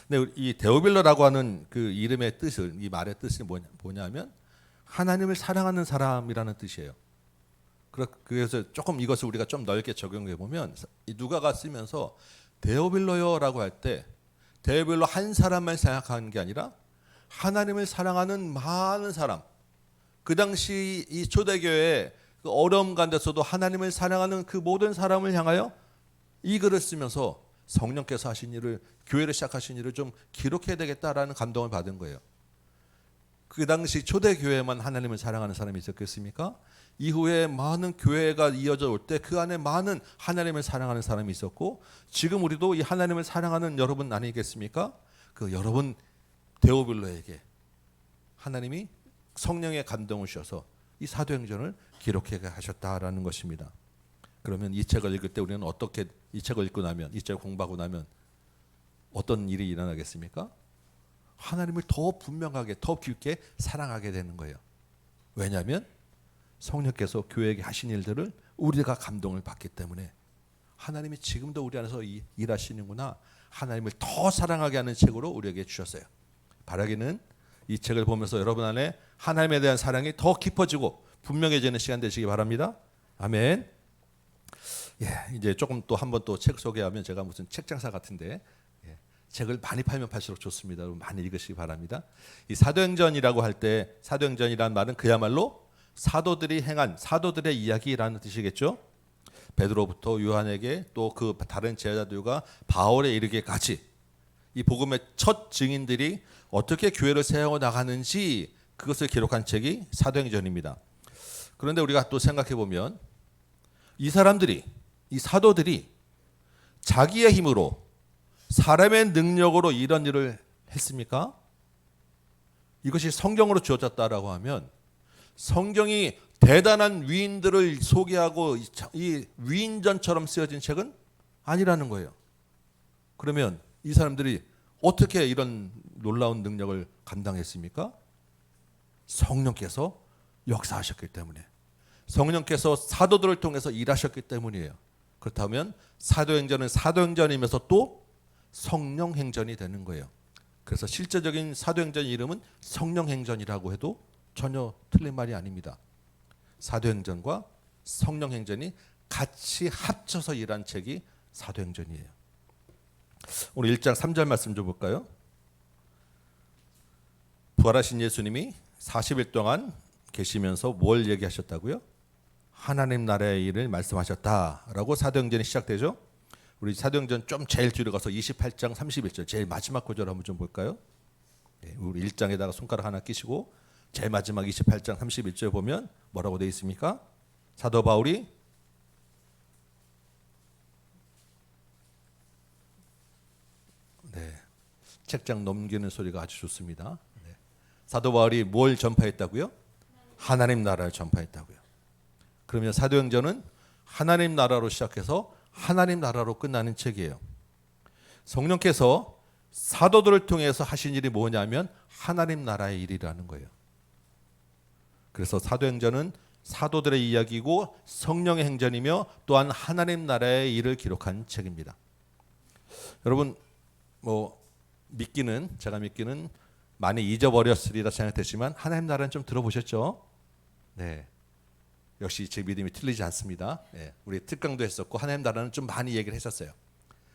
근데 이 데오빌로라고 하는 그 이름의 뜻을 이 말의 뜻이 뭐냐면 하나님을 사랑하는 사람이라는 뜻이에요. 그래서 조금 이것을 우리가 좀 넓게 적용해 보면 누가가 쓰면서 데오빌로요라고 할 때 데오빌로 한 사람만 생각하는 게 아니라 하나님을 사랑하는 많은 사람, 그 당시 이 초대교회의 그 어려움 가운데서도 하나님을 사랑하는 그 모든 사람을 향하여 이 글을 쓰면서 성령께서 하신 일을 교회를 시작하신 일을 좀 기록해야 되겠다라는 감동을 받은 거예요. 그 당시 초대교회만 하나님을 사랑하는 사람이 있었겠습니까? 이후에 많은 교회가 이어져 올 때 그 안에 많은 하나님을 사랑하는 사람이 있었고 지금 우리도 이 하나님을 사랑하는 여러분 아니겠습니까? 그 여러분 데오빌로에게 하나님이 성령의 감동을 주셔서 이 사도행전을 기록하게 하셨다라는 것입니다. 그러면 이 책을 읽을 때 우리는 어떻게 이 책을 읽고 나면 이 책을 공부하고 나면 어떤 일이 일어나겠습니까? 하나님을 더 분명하게 더 깊게 사랑하게 되는 거예요. 왜냐하면 성령께서 교회에게 하신 일들을 우리가 감동을 받기 때문에 하나님이 지금도 우리 안에서 일하시는구나, 하나님을 더 사랑하게 하는 책으로 우리에게 주셨어요. 바라기는 이 책을 보면서 여러분 안에 하나님에 대한 사랑이 더 깊어지고 분명해지는 시간 되시기 바랍니다. 아멘. 예, 이제 조금 또 한 번 또 책 소개하면 제가 무슨 책 장사 같은데, 예, 책을 많이 팔면 팔수록 좋습니다. 여러분 많이 읽으시기 바랍니다. 이 사도행전이라고 할 때 사도행전이라는 말은 그야말로 사도들이 행한 사도들의 이야기라는 뜻이겠죠. 베드로부터 요한에게 또 그 다른 제자들과 바울에 이르기까지 이 복음의 첫 증인들이 어떻게 교회를 세워 나가는지 그것을 기록한 책이 사도행전입니다. 그런데 우리가 또 생각해 보면 이 사람들이, 이 사도들이 자기의 힘으로 사람의 능력으로 이런 일을 했습니까? 이것이 성경으로 주어졌다라고 하면 성경이 대단한 위인들을 소개하고 이 위인전처럼 쓰여진 책은 아니라는 거예요. 그러면 이 사람들이 어떻게 이런 놀라운 능력을 감당했습니까? 성령께서 역사하셨기 때문에, 성령께서 사도들을 통해서 일하셨기 때문이에요. 그렇다면 사도행전은 사도행전이면서 또 성령행전이 되는 거예요. 그래서 실제적인 사도행전 이름은 성령행전이라고 해도 전혀 틀린 말이 아닙니다. 사도행전과 성령행전이 같이 합쳐서 일한 책이 사도행전이에요. 오늘 1장 3절 말씀 좀 볼까요? 부활하신 예수님이 40일 동안 계시면서 뭘 얘기하셨다고요? 하나님 나라의 일을 말씀하셨다라고 사도행전이 시작되죠. 우리 사도행전 좀 제일 뒤로 가서 28장 31절 제일 마지막 구절 한번 좀 볼까요? 네, 우리 1장에다가 손가락 하나 끼시고 제일 마지막 28장 31절 보면 뭐라고 되어 있습니까? 사도 바울이 책장 넘기는 소리가 아주 좋습니다. 네. 사도 바울이 뭘 전파했다고요? 하나님 나라를 전파했다고요. 그러면 사도행전은 하나님 나라로 시작해서 하나님 나라로 끝나는 책이에요. 성령께서 사도들을 통해서 하신 일이 뭐냐면 하나님 나라의 일이라는 거예요. 그래서 사도행전은 사도들의 이야기고 성령의 행전이며 또한 하나님 나라의 일을 기록한 책입니다. 여러분 제가 믿기는 많이 잊어버렸으리라 생각되지만 하나님 나라는 좀 들어보셨죠? 네. 역시 제 믿음이 틀리지 않습니다. 네. 우리 특강도 했었고 하나님 나라는 좀 많이 얘기를 했었어요.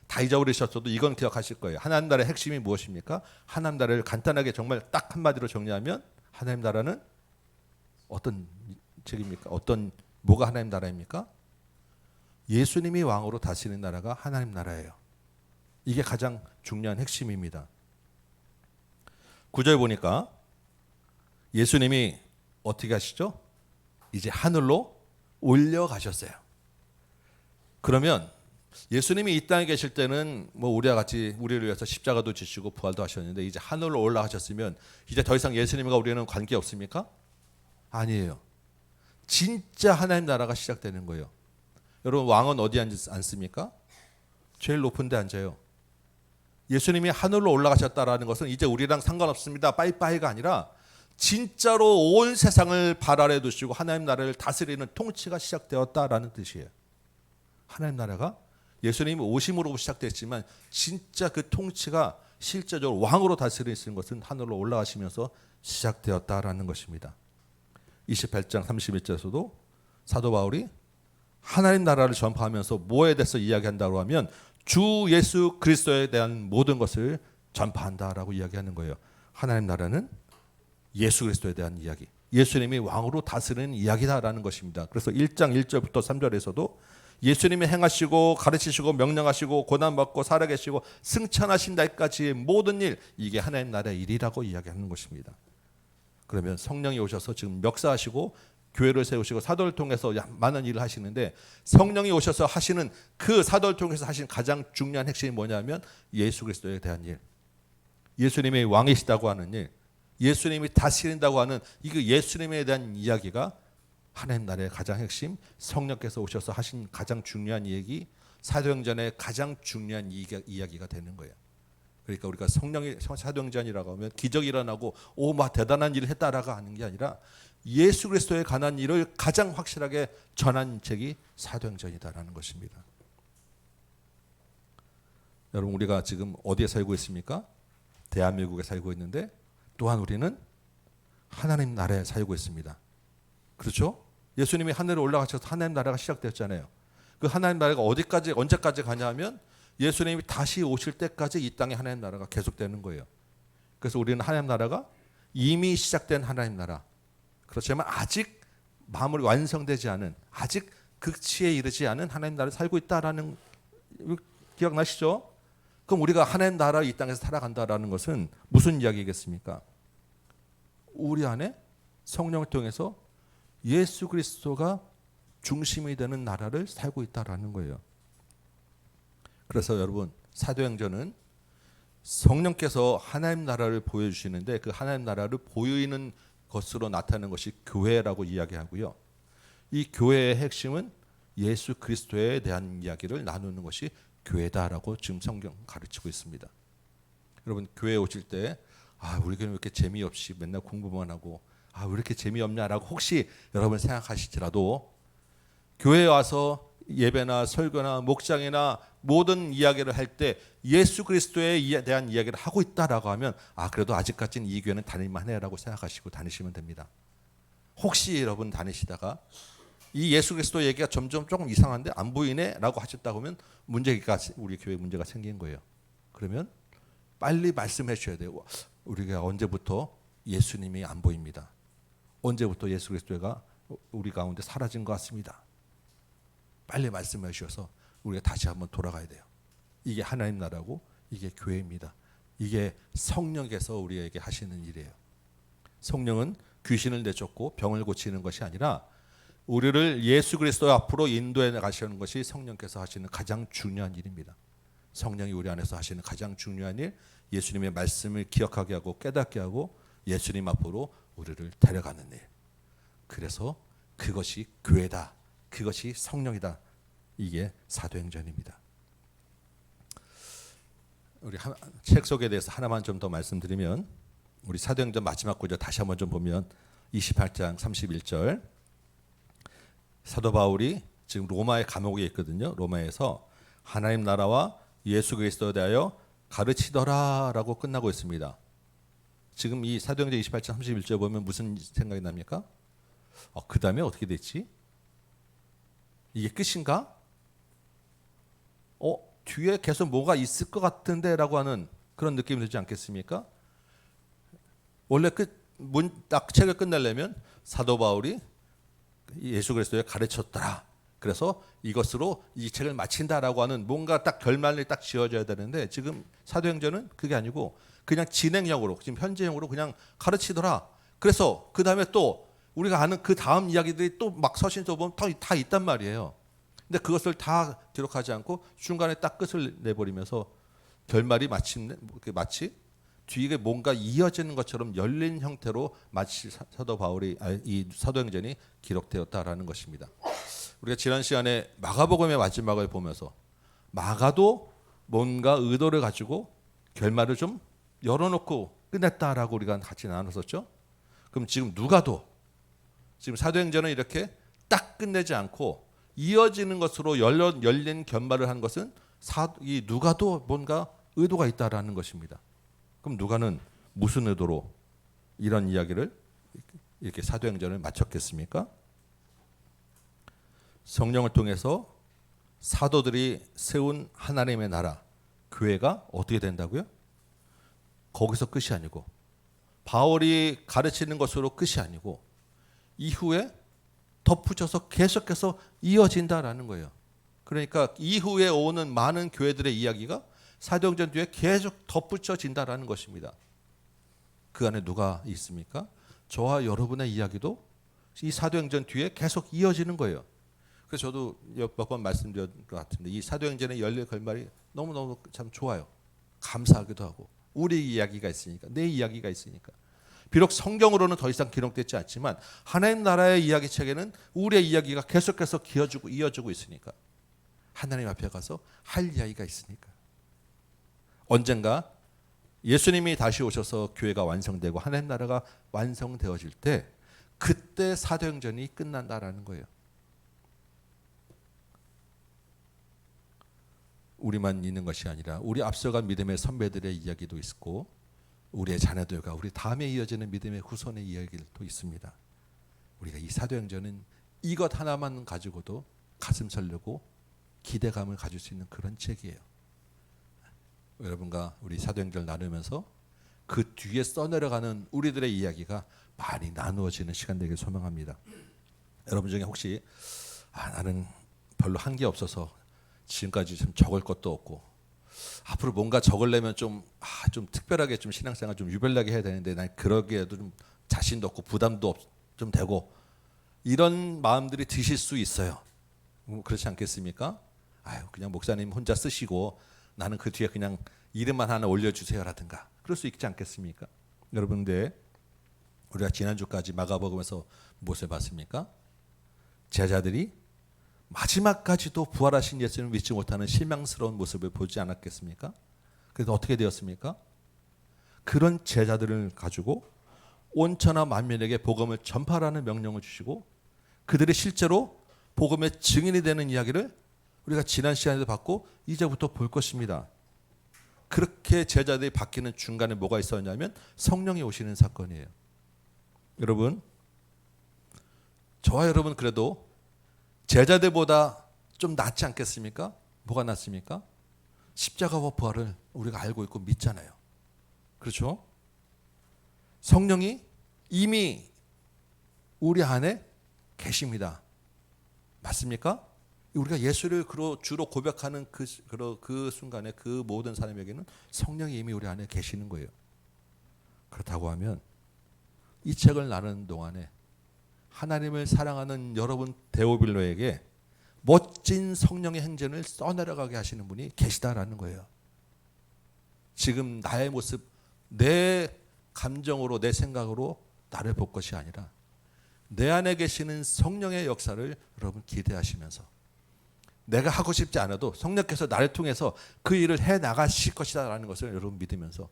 다 잊어버리셨어도 이건 기억하실 거예요. 하나님 나라의 핵심이 무엇입니까? 하나님 나라를 간단하게 정말 딱 한마디로 정리하면 하나님 나라는 어떤 책입니까? 뭐가 하나님 나라입니까? 예수님이 왕으로 다스리는 나라가 하나님 나라예요. 이게 가장 중요한 핵심입니다. 9절 보니까 예수님이 어떻게 하시죠? 이제 하늘로 올려가셨어요. 그러면 예수님이 이 땅에 계실 때는 우리와 같이 우리를 위해서 십자가도 지시고 부활도 하셨는데 이제 하늘로 올라가셨으면 이제 더 이상 예수님과 우리는 관계 없습니까? 아니에요. 진짜 하나님 나라가 시작되는 거예요. 여러분 왕은 어디 앉습니까? 제일 높은 데 앉아요. 예수님이 하늘로 올라가셨다라는 것은 이제 우리랑 상관없습니다. 빠이빠이가 아니라 진짜로 온 세상을 발 아래 두시고 하나님 나라를 다스리는 통치가 시작되었다라는 뜻이에요. 하나님 나라가 예수님이 오심으로 시작됐지만 진짜 그 통치가 실제적으로 왕으로 다스리는 것은 하늘로 올라가시면서 시작되었다라는 것입니다. 28장 31절에서도 사도 바울이 하나님 나라를 전파하면서 뭐에 대해서 이야기한다고 하면 주 예수 그리스도에 대한 모든 것을 전파한다라고 이야기하는 거예요. 하나님 나라는 예수 그리스도에 대한 이야기, 예수님이 왕으로 다스리는 이야기다라는 것입니다. 그래서 1장 1절부터 3절에서도 예수님이 행하시고 가르치시고 명령하시고 고난받고 살아계시고 승천하신 날까지의 모든 일, 이게 하나님 나라의 일이라고 이야기하는 것입니다. 그러면 성령이 오셔서 지금 역사하시고 교회를 세우시고 사도를 통해서 많은 일을 하시는데 성령이 오셔서 하시는 그 사도를 통해서 하시는 가장 중요한 핵심이 뭐냐면 예수 그리스도에 대한 일, 예수님이 왕이시다고 하는 일, 예수님이 다스린다고 하는 이 예수님에 대한 이야기가 하나님 나라의 가장 핵심, 성령께서 오셔서 하신 가장 중요한 얘기, 사도행전의 가장 중요한 이야기가 되는 거예요. 그러니까 우리가 성령의 사도행전이라고 하면 기적이 일어나고 막 대단한 일을 했다라고 하는 게 아니라 예수 그리스도에 관한 일을 가장 확실하게 전한 책이 사도행전이다라는 것입니다. 여러분, 우리가 지금 어디에 살고 있습니까? 대한민국에 살고 있는데 또한 우리는 하나님 나라에 살고 있습니다. 그렇죠? 예수님이 하늘에 올라가셔서 하나님 나라가 시작됐잖아요. 그 하나님 나라가 어디까지 언제까지 가냐면 예수님이 다시 오실 때까지 이 땅에 하나님 나라가 계속되는 거예요. 그래서 우리는 하나님 나라가 이미 시작된 하나님 나라, 그렇지만 아직 마무리 완성되지 않은, 아직 극치에 이르지 않은 하나님 나라에 살고 있다라는, 기억나시죠? 그럼 우리가 하나님 나라 이 땅에서 살아간다라는 것은 무슨 이야기겠습니까? 우리 안에 성령을 통해서 예수 그리스도가 중심이 되는 나라를 살고 있다라는 거예요. 그래서 여러분, 사도행전은 성령께서 하나님 나라를 보여주시는데 그 하나님 나라를 보이는 것으로 나타나는 것이 교회라고 이야기하고요. 이 교회의 핵심은 예수 그리스도에 대한 이야기를 나누는 것이 교회다라고 지금 성경 가르치고 있습니다. 여러분, 교회 오실 때 우리 교회는 왜 이렇게 재미없이 맨날 공부만 하고 왜 이렇게 재미없냐라고 혹시 여러분 생각하실지라도 교회에 와서 예배나 설교나 목장이나 모든 이야기를 할 때 예수 그리스도에 대한 이야기를 하고 있다라고 하면 그래도 아직까지는 이 교회는 다닐만해라고 생각하시고 다니시면 됩니다. 혹시 여러분 다니시다가 이 예수 그리스도 얘기가 점점 조금 이상한데 안 보이네라고 하셨다고 하면 우리 교회에 문제가 생긴 거예요. 그러면 빨리 말씀해 주셔야 돼요. 우리가 언제부터 예수님이 안 보입니다. 언제부터 예수 그리스도가 우리 가운데 사라진 것 같습니다. 빨리 말씀해 주셔서 우리가 다시 한번 돌아가야 돼요. 이게 하나님 나라고 이게 교회입니다. 이게 성령께서 우리에게 하시는 일이에요. 성령은 귀신을 내쫓고 병을 고치는 것이 아니라 우리를 예수 그리스도 앞으로 인도해 가시는 것이 성령께서 하시는 가장 중요한 일입니다. 성령이 우리 안에서 하시는 가장 중요한 일, 예수님의 말씀을 기억하게 하고 깨닫게 하고 예수님 앞으로 우리를 데려가는 일. 그래서 그것이 교회다. 그것이 성령이다. 이게 사도행전입니다. 우리 책 속에 대해서 하나만 좀 더 말씀드리면, 우리 사도행전 마지막 구절 다시 한번 좀 보면 28장 31절, 사도 바울이 지금 로마의 감옥에 있거든요. 로마에서 하나님 나라와 예수 그리스도에 대하여 가르치더라라고 끝나고 있습니다. 지금 이 사도행전 28장 31절 보면 무슨 생각이 납니까? 그 다음에 어떻게 됐지? 이게 끝인가? 뒤에 계속 뭐가 있을 것 같은데 라고 하는 그런 느낌이 들지 않겠습니까? 원래 딱 책을 끝내려면 사도 바울이 예수 그리스도에 가르쳤더라. 그래서 이것으로 이 책을 마친다라고 하는 뭔가 딱 결말이 딱 지어져야 되는데, 지금 사도행전은 그게 아니고 그냥 진행형으로, 지금 현재형으로 그냥 가르치더라. 그래서 그 다음에 또 우리가 아는 그 다음 이야기들이 또 막 서신서 보면 다 있단 말이에요. 근데 그것을 다 기록하지 않고 중간에 딱 끝을 내버리면서 결말이 마치 뒤에 뭔가 이어지는 것처럼 열린 형태로 마치 사도 바울이 이 사도행전이 기록되었다라는 것입니다. 우리가 지난 시간에 마가복음의 마지막을 보면서 마가도 뭔가 의도를 가지고 결말을 좀 열어놓고 끝냈다라고 우리가 같이 나눴었죠. 그럼 지금 누가도 지금 사도행전은 이렇게 딱 끝내지 않고 이어지는 것으로 열린 결말을 한 것은 이 누가도 뭔가 의도가 있다라는 것입니다. 그럼 누가는 무슨 의도로 이런 이야기를 이렇게 사도행전을 마쳤겠습니까? 성령을 통해서 사도들이 세운 하나님의 나라, 교회가 어떻게 된다고요? 거기서 끝이 아니고, 바울이 가르치는 것으로 끝이 아니고 이후에 덧붙여서 계속해서 이어진다라는 거예요. 그러니까 이후에 오는 많은 교회들의 이야기가 사도행전 뒤에 계속 덧붙여진다라는 것입니다. 그 안에 누가 있습니까? 저와 여러분의 이야기도 이 사도행전 뒤에 계속 이어지는 거예요. 그래서 저도 몇 번 말씀드린 것 같은데 이 사도행전의 열릴 결말이 너무너무 참 좋아요. 감사하기도 하고, 우리 이야기가 있으니까, 내 이야기가 있으니까. 비록 성경으로는 더 이상 기록되지 않지만 하나님 나라의 이야기책에는 우리의 이야기가 계속해서 이어지고 있으니까, 하나님 앞에 가서 할 이야기가 있으니까 언젠가 예수님이 다시 오셔서 교회가 완성되고 하나님 나라가 완성되어질 때 그때 사도행전이 끝난다라는 거예요. 우리만 있는 것이 아니라 우리 앞서간 믿음의 선배들의 이야기도 있고 우리의 자녀들과 우리 다음에 이어지는 믿음의 후손의 이야기도 있습니다. 우리가 이 사도행전은 이것 하나만 가지고도 가슴 설레고 기대감을 가질 수 있는 그런 책이에요. 여러분과 우리 사도행전을 나누면서 그 뒤에 써내려가는 우리들의 이야기가 많이 나누어지는 시간 되길 소망합니다. 여러분 중에 혹시 나는 별로 한 게 없어서 지금까지 좀 적을 것도 없고 앞으로 뭔가 적으려면 좀 특별하게 좀 신앙생활 좀 유별나게 해야 되는데 난 그러기에도 좀 자신도 없고 부담도 좀 되고 이런 마음들이 드실 수 있어요. 그렇지 않겠습니까? 그냥 목사님 혼자 쓰시고 나는 그 뒤에 그냥 이름만 하나 올려주세요라든가 그럴 수 있지 않겠습니까? 여러분들 우리가 지난주까지 마가복음에서 무엇을 봤습니까? 제자들이 마지막까지도 부활하신 예수님을 믿지 못하는 실망스러운 모습을 보지 않았겠습니까? 그래서 어떻게 되었습니까? 그런 제자들을 가지고 온천하 만민에게 복음을 전파하라는 명령을 주시고 그들이 실제로 복음의 증인이 되는 이야기를 우리가 지난 시간에도 봤고 이제부터 볼 것입니다. 그렇게 제자들이 바뀌는 중간에 뭐가 있었냐면 성령이 오시는 사건이에요. 여러분, 저와 여러분 그래도 제자들보다 좀 낫지 않겠습니까? 뭐가 낫습니까? 십자가와 부활을 우리가 알고 있고 믿잖아요. 그렇죠? 성령이 이미 우리 안에 계십니다. 맞습니까? 우리가 예수를 주로 고백하는 그 순간에 그 모든 사람에게는 성령이 이미 우리 안에 계시는 거예요. 그렇다고 하면 이 책을 나누는 동안에 하나님을 사랑하는 여러분 데오빌로에게 멋진 성령의 행전을 써내려가게 하시는 분이 계시다라는 거예요. 지금 나의 모습, 내 감정으로 내 생각으로 나를 볼 것이 아니라 내 안에 계시는 성령의 역사를 여러분 기대하시면서 내가 하고 싶지 않아도 성령께서 나를 통해서 그 일을 해나가실 것이다라는 것을 여러분 믿으면서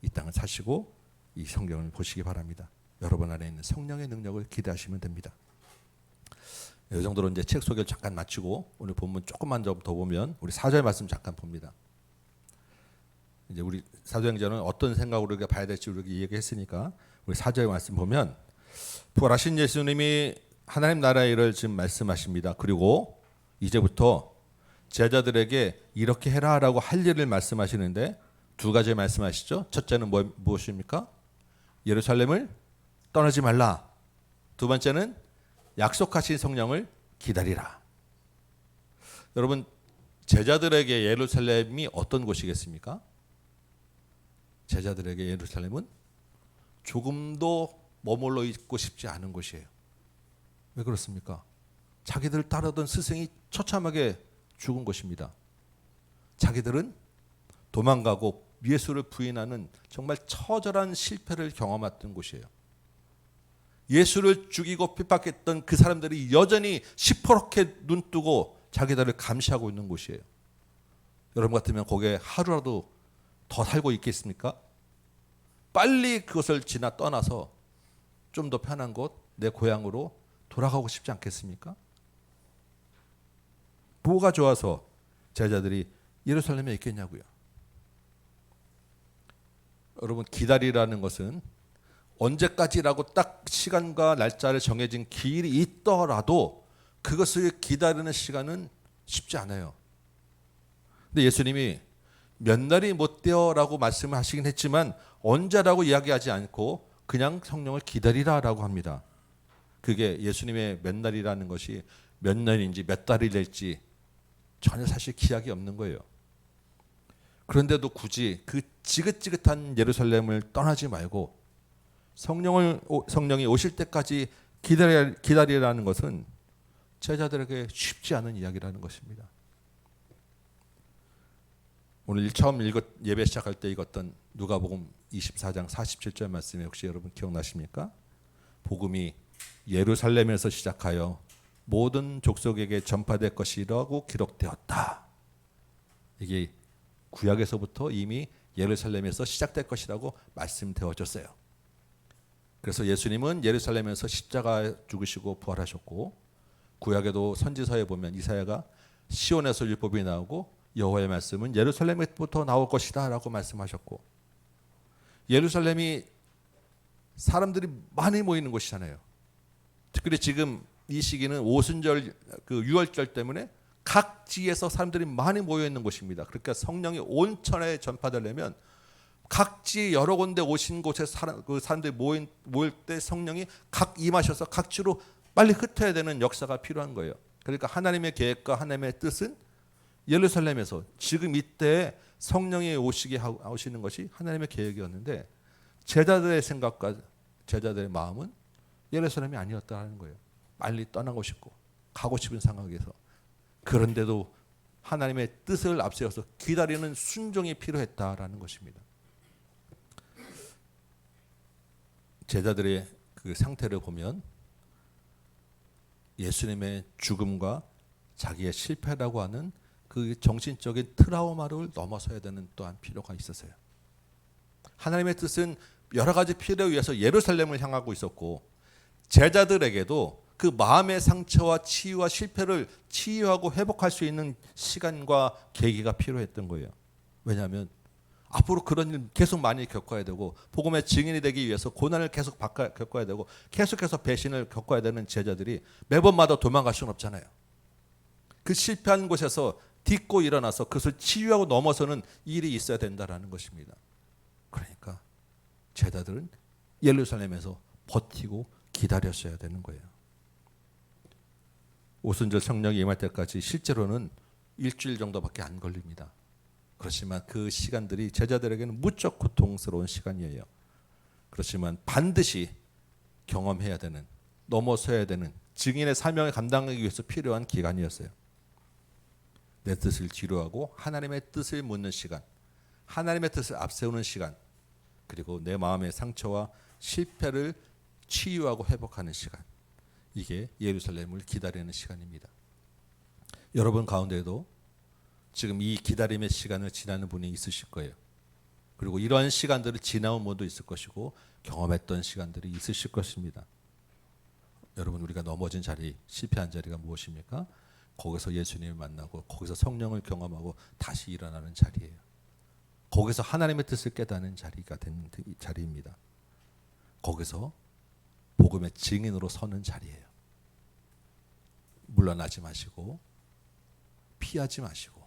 이 땅을 사시고 이 성경을 보시기 바랍니다. 여러분 안에 있는 성령의 능력을 기대하시면 됩니다. 이 정도로 이제 책 소개를 잠깐 마치고 오늘 본문 조금만 더 보면 우리 4절 말씀 잠깐 봅니다. 이제 우리 사도행전은 어떤 생각으로 우리가 봐야 될지 우리가 얘기했으니까 우리 4절 말씀 보면 부활하신 예수님이 하나님 나라의 일을 지금 말씀하십니다. 그리고 이제부터 제자들에게 이렇게 해라라고 할 일을 말씀하시는데 두 가지 말씀하시죠. 첫째는 무엇입니까? 예루살렘을 떠나지 말라. 두 번째는 약속하신 성령을 기다리라. 여러분 제자들에게 예루살렘이 어떤 곳이겠습니까? 제자들에게 예루살렘은 조금도 머물러 있고 싶지 않은 곳이에요. 왜 그렇습니까? 자기들을 따르던 스승이 처참하게 죽은 곳입니다. 자기들은 도망가고 예수를 부인하는 정말 처절한 실패를 경험했던 곳이에요. 예수를 죽이고 핍박했던 그 사람들이 여전히 시퍼렇게 눈뜨고 자기들을 감시하고 있는 곳이에요. 여러분 같으면 거기에 하루라도 더 살고 있겠습니까? 빨리 그것을 지나 떠나서 좀 더 편한 곳, 내 고향으로 돌아가고 싶지 않겠습니까? 뭐가 좋아서 제자들이 예루살렘에 있겠냐고요. 여러분 기다리라는 것은 언제까지라고 딱 시간과 날짜를 정해진 길이 있더라도 그것을 기다리는 시간은 쉽지 않아요. 근데 예수님이 몇 날이 못 되어라고 말씀을 하시긴 했지만 언제라고 이야기하지 않고 그냥 성령을 기다리라라고 합니다. 그게 예수님의 몇 날이라는 것이 몇 년인지 몇 달이 될지 전혀 사실 기약이 없는 거예요. 그런데도 굳이 그 지긋지긋한 예루살렘을 떠나지 말고 성령이 오실 때까지 기다리라는 것은 제자들에게 쉽지 않은 이야기라는 것입니다. 오늘 처음 예배 시작할 때 읽었던 누가복음 24장 47절 말씀에 혹시 여러분 기억나십니까? 복음이 예루살렘에서 시작하여 모든 족속에게 전파될 것이라고 기록되었다. 이게 구약에서부터 이미 예루살렘에서 시작될 것이라고 말씀되어졌어요. 그래서 예수님은 예루살렘에서 십자가에 죽으시고 부활하셨고, 구약에도 선지서에 보면 이사야가 시온에서 율법이 나오고 여호와의 말씀은 예루살렘부터 나올 것이다 라고 말씀하셨고, 예루살렘이 사람들이 많이 모이는 곳이잖아요. 특별히 지금 이 시기는 오순절 그 유월절 때문에 각 지에서 사람들이 많이 모여 있는 곳입니다. 그러니까 성령이 온천에 전파되려면 각지 여러 군데 오신 곳에 그 사람들이 모일 때 성령이 각 임하셔서 각지로 빨리 흩어야 되는 역사가 필요한 거예요. 그러니까 하나님의 계획과 하나님의 뜻은 예루살렘에서 지금 이때 성령이 오시게 하시는 것이 하나님의 계획이었는데, 제자들의 생각과 제자들의 마음은 예루살렘이 아니었다는 거예요. 빨리 떠나고 싶고 가고 싶은 상황에서, 그런데도 하나님의 뜻을 앞세워서 기다리는 순종이 필요했다라는 것입니다. 제자들의 그 상태를 보면 예수님의 죽음과 자기의 실패라고 하는 그 정신적인 트라우마를 넘어서야 되는 또한 필요가 있었어요. 하나님의 뜻은 여러 가지 필요에 의해서 예루살렘을 향하고 있었고, 제자들에게도 그 마음의 상처와 치유와 실패를 치유하고 회복할 수 있는 시간과 계기가 필요했던 거예요. 왜냐하면 앞으로 그런 일 계속 많이 겪어야 되고, 복음의 증인이 되기 위해서 고난을 계속 겪어야 되고, 계속해서 배신을 겪어야 되는 제자들이 매번마다 도망갈 수는 없잖아요. 그 실패한 곳에서 딛고 일어나서 그것을 치유하고 넘어서는 일이 있어야 된다라는 것입니다. 그러니까 제자들은 예루살렘에서 버티고 기다렸어야 되는 거예요. 오순절 성령이 임할 때까지 실제로는 일주일 정도밖에 안 걸립니다. 그렇지만 그 시간들이 제자들에게는 무척 고통스러운 시간이에요. 그렇지만 반드시 경험해야 되는, 넘어서야 되는 증인의 사명을 감당하기 위해서 필요한 기간이었어요. 내 뜻을 뒤로하고 하나님의 뜻을 묻는 시간, 하나님의 뜻을 앞세우는 시간, 그리고 내 마음의 상처와 실패를 치유하고 회복하는 시간, 이게 예루살렘을 기다리는 시간입니다. 여러분 가운데도 지금 이 기다림의 시간을 지나는 분이 있으실 거예요. 그리고 이러한 시간들을 지나온 분도 있을 것이고 경험했던 시간들이 있으실 것입니다. 여러분, 우리가 넘어진 자리, 실패한 자리가 무엇입니까? 거기서 예수님을 만나고 거기서 성령을 경험하고 다시 일어나는 자리예요. 거기서 하나님의 뜻을 깨닫는 자리가 되는 자리입니다. 거기서 복음의 증인으로 서는 자리예요. 물러나지 마시고 피하지 마시고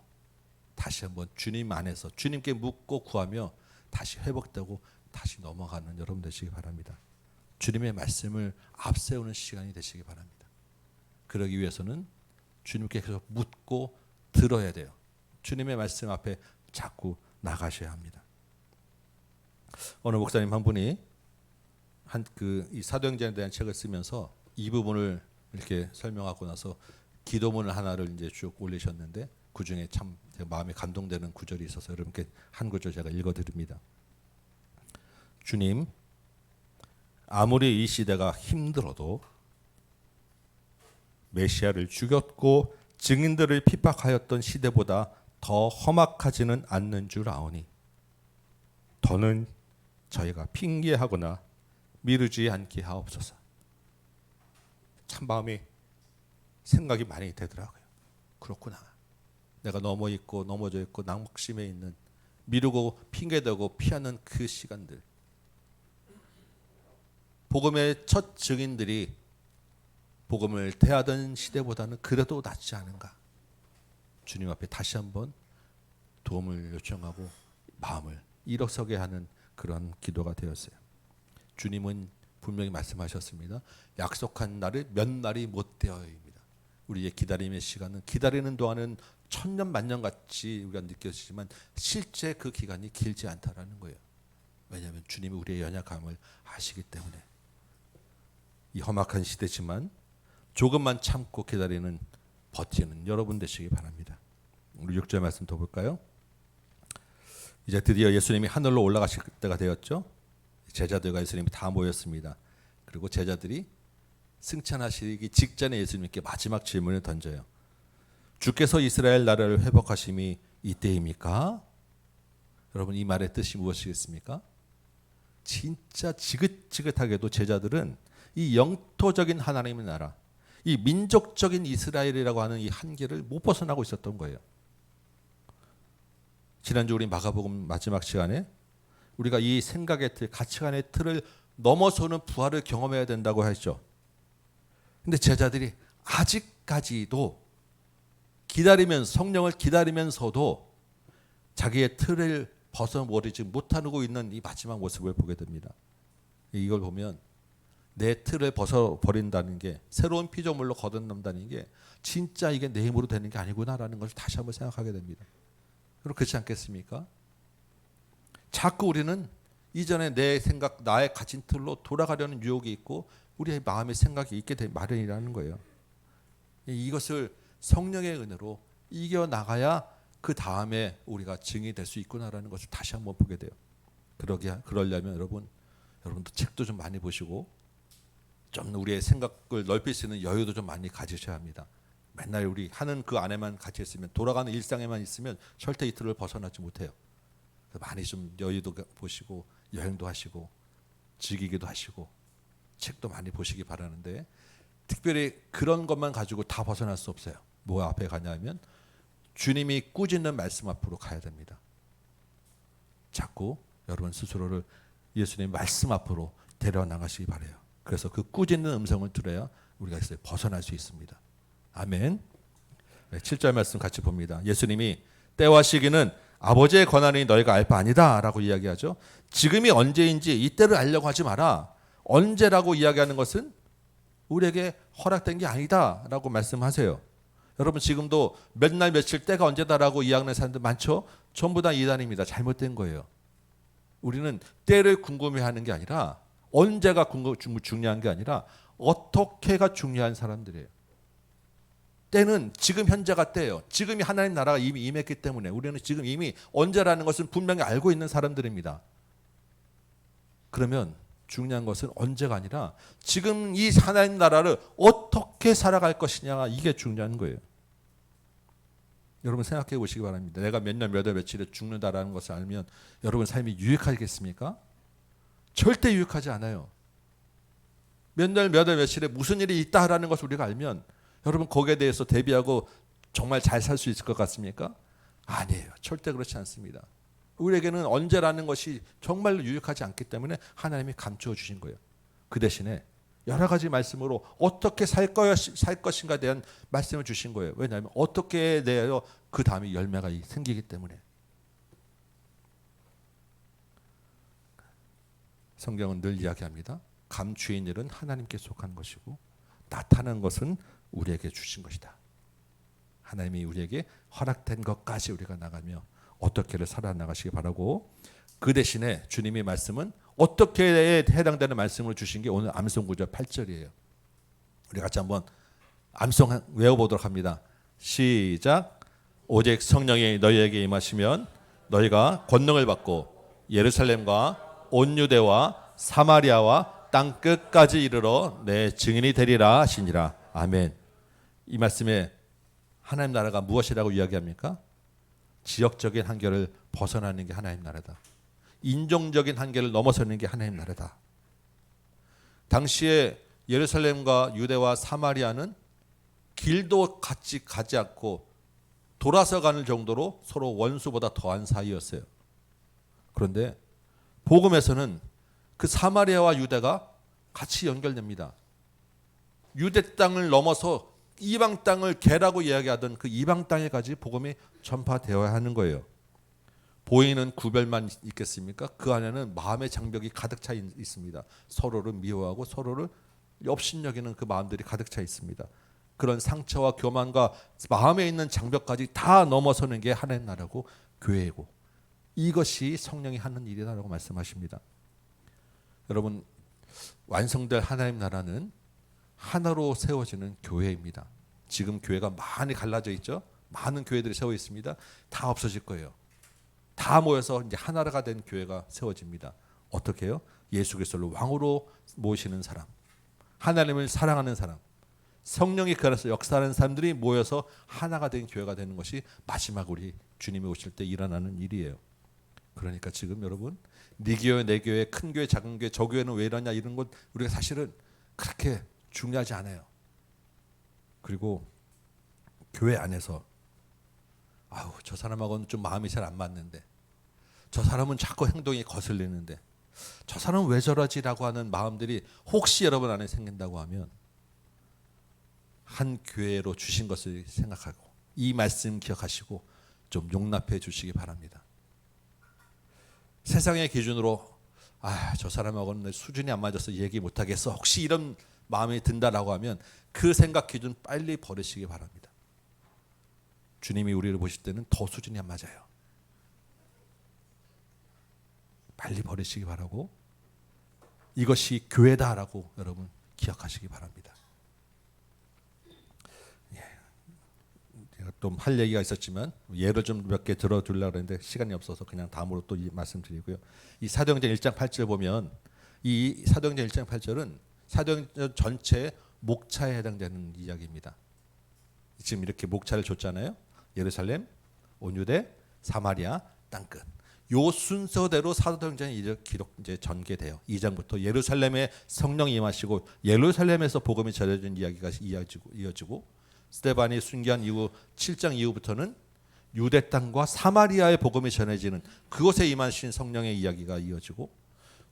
다시 한번 주님 안에서 주님께 묻고 구하며 다시 회복되고 다시 넘어가는 여러분 되시기 바랍니다. 주님의 말씀을 앞세우는 시간이 되시기 바랍니다. 그러기 위해서는 주님께 계속 묻고 들어야 돼요. 주님의 말씀 앞에 자꾸 나가셔야 합니다. 어느 목사님 한 분이 이 사도행전에 대한 책을 쓰면서 이 부분을 이렇게 설명하고 나서 기도문을 하나를 이제 쭉 올리셨는데, 그 중에 참 마음에 감동되는 구절이 있어서 여러분께 한 구절 제가 읽어드립니다. 주님, 아무리 이 시대가 힘들어도 메시아를 죽였고 증인들을 핍박하였던 시대보다 더 험악하지는 않는 줄 아오니 더는 저희가 핑계하거나 미루지 않게 하옵소서. 참 마음이 생각이 많이 되더라고요. 그렇구나. 내가 넘어져 있고 낙심해 있는, 미루고 핑계대고 피하는 그 시간들. 복음의 첫 증인들이 복음을 대하던 시대보다는 그래도 낫지 않은가. 주님 앞에 다시 한번 도움을 요청하고 마음을 일어서게 하는 그런 기도가 되었어요. 주님은 분명히 말씀하셨습니다. 약속한 날을 몇 날이 못 되어입니다. 우리의 기다림의 시간은 기다리는 동안은 천년 만년 같이 우리가 느껴지지만 실제 그 기간이 길지 않다라는 거예요. 왜냐하면 주님이 우리의 연약함을 아시기 때문에. 이 험악한 시대지만 조금만 참고 기다리는, 버티는 여러분 되시기 바랍니다. 우리 6절 말씀 더 볼까요? 이제 드디어 예수님이 하늘로 올라가실 때가 되었죠. 제자들과 예수님이 다 모였습니다. 그리고 제자들이 승천하시기 직전에 예수님께 마지막 질문을 던져요. 주께서 이스라엘 나라를 회복하심이 이때입니까? 여러분 이 말의 뜻이 무엇이겠습니까? 진짜 지긋지긋하게도 제자들은 이 영토적인 하나님의 나라, 이 민족적인 이스라엘이라고 하는 이 한계를 못 벗어나고 있었던 거예요. 지난주 우리 마가복음 마지막 시간에 우리가 이 생각의 틀, 가치관의 틀을 넘어서는 부활을 경험해야 된다고 했죠. 근데 제자들이 아직까지도 성령을 기다리면서도 자기의 틀을 벗어버리지 못하고 있는 이 마지막 모습을 보게 됩니다. 이걸 보면 내 틀을 벗어버린다는 게, 새로운 피조물로 거듭난다는 게 진짜 이게 내 힘으로 되는 게 아니구나라는 것을 다시 한번 생각하게 됩니다. 그럼 그렇지 않겠습니까? 자꾸 우리는 이전에 내 생각, 나의 가진 틀로 돌아가려는 유혹이 있고 우리의 마음의 생각이 있게 된 마련이라는 거예요. 이것을 성령의 은혜로 이겨나가야 그 다음에 우리가 증이 될 수 있구나라는 것을 다시 한번 보게 돼요. 그러려면 여러분도 책도 좀 많이 보시고 좀 우리의 생각을 넓힐 수 있는 여유도 좀 많이 가지셔야 합니다. 맨날 우리 하는 그 안에만 갇혀 있으면, 돌아가는 일상에만 있으면 절대 이 틀을 벗어나지 못해요. 많이 좀 여유도 보시고 여행도 하시고 즐기기도 하시고 책도 많이 보시기 바라는데, 특별히 그런 것만 가지고 다 벗어날 수 없어요. 뭐 앞에 가냐면 주님이 꾸짖는 말씀 앞으로 가야 됩니다. 자꾸 여러분 스스로를 예수님 말씀 앞으로 데려나가시기 바라요. 그래서 그 꾸짖는 음성을 들어야 우리가 벗어날 수 있습니다. 아멘. 7절 말씀 같이 봅니다. 예수님이 때와 시기는 아버지의 권한이 너희가 알 바 아니다 라고 이야기하죠. 지금이 언제인지 이때를 알려고 하지 마라. 언제라고 이야기하는 것은 우리에게 허락된 게 아니다 라고 말씀하세요. 여러분 지금도 몇 날 며칠 때가 언제다라고 이야기하는 사람들 많죠. 전부 다 이단입니다. 잘못된 거예요. 우리는 때를 궁금해하는 게 아니라, 언제가 중요한 게 아니라 어떻게가 중요한 사람들이에요. 때는 지금 현재가 때예요. 지금이 하나님 나라가 이미 임했기 때문에 우리는 지금 이미 언제라는 것은 분명히 알고 있는 사람들입니다. 그러면 중요한 것은 언제가 아니라 지금 이 하나님 나라를 어떻게 살아갈 것이냐, 이게 중요한 거예요. 여러분 생각해 보시기 바랍니다. 내가 몇 년 몇 월 며칠에 죽는다라는 것을 알면 여러분 삶이 유익하겠습니까? 절대 유익하지 않아요. 몇 년 몇 월 며칠에 무슨 일이 있다라는 것을 우리가 알면 여러분 거기에 대해서 대비하고 정말 잘 살 수 있을 것 같습니까? 아니에요. 절대 그렇지 않습니다. 우리에게는 언제라는 것이 정말로 유익하지 않기 때문에 하나님이 감추어 주신 거예요. 그 대신에 여러 가지 말씀으로 어떻게 살 것인가에 대한 말씀을 주신 거예요. 왜냐하면 어떻게 내어 그 다음에 열매가 생기기 때문에. 성경은 늘 이야기합니다. 감추인 일은 하나님께 속한 것이고 나타난 것은 우리에게 주신 것이다. 하나님이 우리에게 허락된 것까지 우리가 나가며 어떻게를 살아나가시기 바라고, 그 대신에 주님의 말씀은 어떻게 해당되는 말씀을 주신 게 오늘 암송 구절 8절이에요. 우리 같이 한번 암송 외워보도록 합니다. 시작. 오직 성령이 너희에게 임하시면 너희가 권능을 받고 예루살렘과 온 유대와 사마리아와 땅 끝까지 이르러 내 증인이 되리라 하시니라. 아멘. 이 말씀에 하나님 나라가 무엇이라고 이야기합니까? 지역적인 한계를 벗어나는 게 하나님 나라다. 인종적인 한계를 넘어서는 게 하나님 나라다. 당시에 예루살렘과 유대와 사마리아는 길도 같이 가지 않고 돌아서 가는 정도로 서로 원수보다 더한 사이였어요. 그런데 복음에서는 그 사마리아와 유대가 같이 연결됩니다. 유대 땅을 넘어서 이방 땅을 개라고 이야기하던 그 이방 땅에까지 복음이 전파되어야 하는 거예요. 보이는 구별만 있겠습니까? 그 안에는 마음의 장벽이 가득 차 있습니다. 서로를 미워하고 서로를 업신여기는 그 마음들이 가득 차 있습니다. 그런 상처와 교만과 마음에 있는 장벽까지 다 넘어서는 게 하나님 나라고 교회이고, 이것이 성령이 하는 일이다라고 말씀하십니다. 여러분, 완성될 하나님 나라는 하나로 세워지는 교회입니다. 지금 교회가 많이 갈라져 있죠. 많은 교회들이 세워 있습니다. 다 없어질 거예요. 다 모여서 이제 하나가 된 교회가 세워집니다. 어떻게 해요? 예수 그리스도를 왕으로 모시는 사람, 하나님을 사랑하는 사람, 성령이 그 안에서 역사하는 사람들이 모여서 하나가 된 교회가 되는 것이 마지막 우리 주님이 오실 때 일어나는 일이에요. 그러니까 지금 여러분 네 교회, 내 교회, 큰 교회, 작은 교회, 저 교회는 왜 이러냐 이런 것 우리가 사실은 그렇게 중요하지 않아요. 그리고 교회 안에서 아우 저 사람하고는 좀 마음이 잘 안 맞는데, 저 사람은 자꾸 행동이 거슬리는데, 저 사람은 왜 저러지라고 하는 마음들이 혹시 여러분 안에 생긴다고 하면 한 교회로 주신 것을 생각하고 이 말씀 기억하시고 좀 용납해 주시기 바랍니다. 세상의 기준으로 저 사람하고는 수준이 안 맞아서 얘기 못하겠어 혹시 이런 마음이 든다라고 하면 그 생각 기준 빨리 버리시기 바랍니다. 주님이 우리를 보실 때는 더 수준이 안 맞아요. 빨리 버리시기 바라고, 이것이 교회다라고 여러분 기억하시기 바랍니다. 제가 또 할 얘기가 있었지만 예를 좀 몇 개 들어주려고 했는데 시간이 없어서 그냥 다음으로 또 말씀드리고요. 이 사도행전 1장 8절 보면 이 사도행전 1장 8절은 사도행전 전체의 목차에 해당되는 이야기입니다. 지금 이렇게 목차를 줬잖아요. 예루살렘, 온유대, 사마리아, 땅끝. 요 순서대로 사도행전이 기록 이제 전개돼요. 2장부터 예루살렘에 성령이 임하시고 예루살렘에서 복음이 전해진 이야기가 이어지고 스데반이 순교한 이후 7장 이후부터는 유대 땅과 사마리아의 복음이 전해지는 그곳에 임하신 성령의 이야기가 이어지고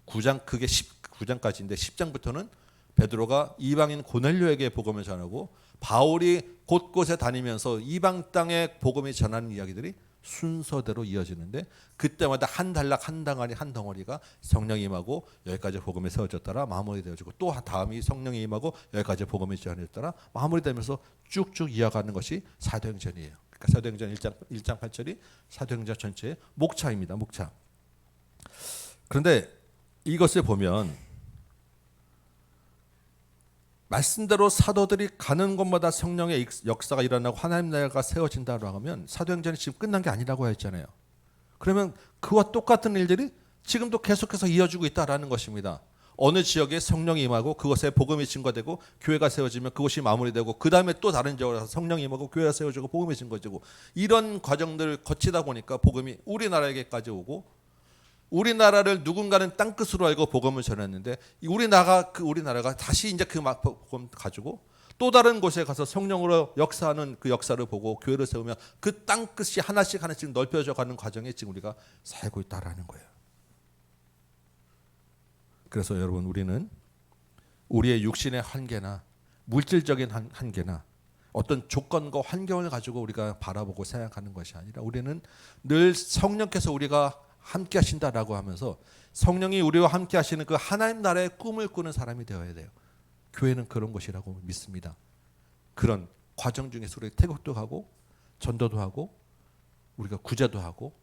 9장 그게 9장까지인데 10장부터는 베드로가 이방인 고넬료에게 복음을 전하고 바울이 곳곳에 다니면서 이방 땅에 복음이 전하는 이야기들이 순서대로 이어지는데 그때마다 한 단락 한 덩어리 한 덩어리가 성령이 임하고 여기까지 복음이 세워졌더라 마무리되어지고 또 다음이 성령이 임하고 여기까지 복음이 전해졌더라 마무리되면서 쭉쭉 이어가는 것이 사도행전이에요. 그러니까 사도행전 1장 8절이 사도행전 전체의 목차입니다. 목차. 그런데 이것을 보면 말씀대로 사도들이 가는 곳마다 성령의 역사가 일어나고 하나님 나라가 세워진다고 하면 사도행전이 지금 끝난 게 아니라고 했잖아요. 그러면 그와 똑같은 일들이 지금도 계속해서 이어지고 있다라는 것입니다. 어느 지역에 성령이 임하고 그것에 복음이 증거되고 교회가 세워지면 그것이 마무리되고 그 다음에 또 다른 지역에서 성령이 임하고 교회가 세워지고 복음이 증거되고 이런 과정들을 거치다 보니까 복음이 우리나라에게까지 오고 우리나라를 누군가는 땅끝으로 알고 복음을 전했는데 우리나라가 다시 이제 그 복음 가지고 또 다른 곳에 가서 성령으로 역사하는 그 역사를 보고 교회를 세우면 그 땅끝이 하나씩 넓혀져 가는 과정에 지금 우리가 살고 있다라는 거예요. 그래서 여러분 우리는 우리의 육신의 한계나 물질적인 한계나 어떤 조건과 환경을 가지고 우리가 바라보고 생각하는 것이 아니라 우리는 늘 성령께서 우리가 함께 하신다라고 하면서 성령이 우리와 함께 하시는 그 하나님 나라의 꿈을 꾸는 사람이 되어야 돼요. 교회는 그런 것이라고 믿습니다. 그런 과정 중에서 우리가 태국도 하고 전도도 하고 우리가 구제도 하고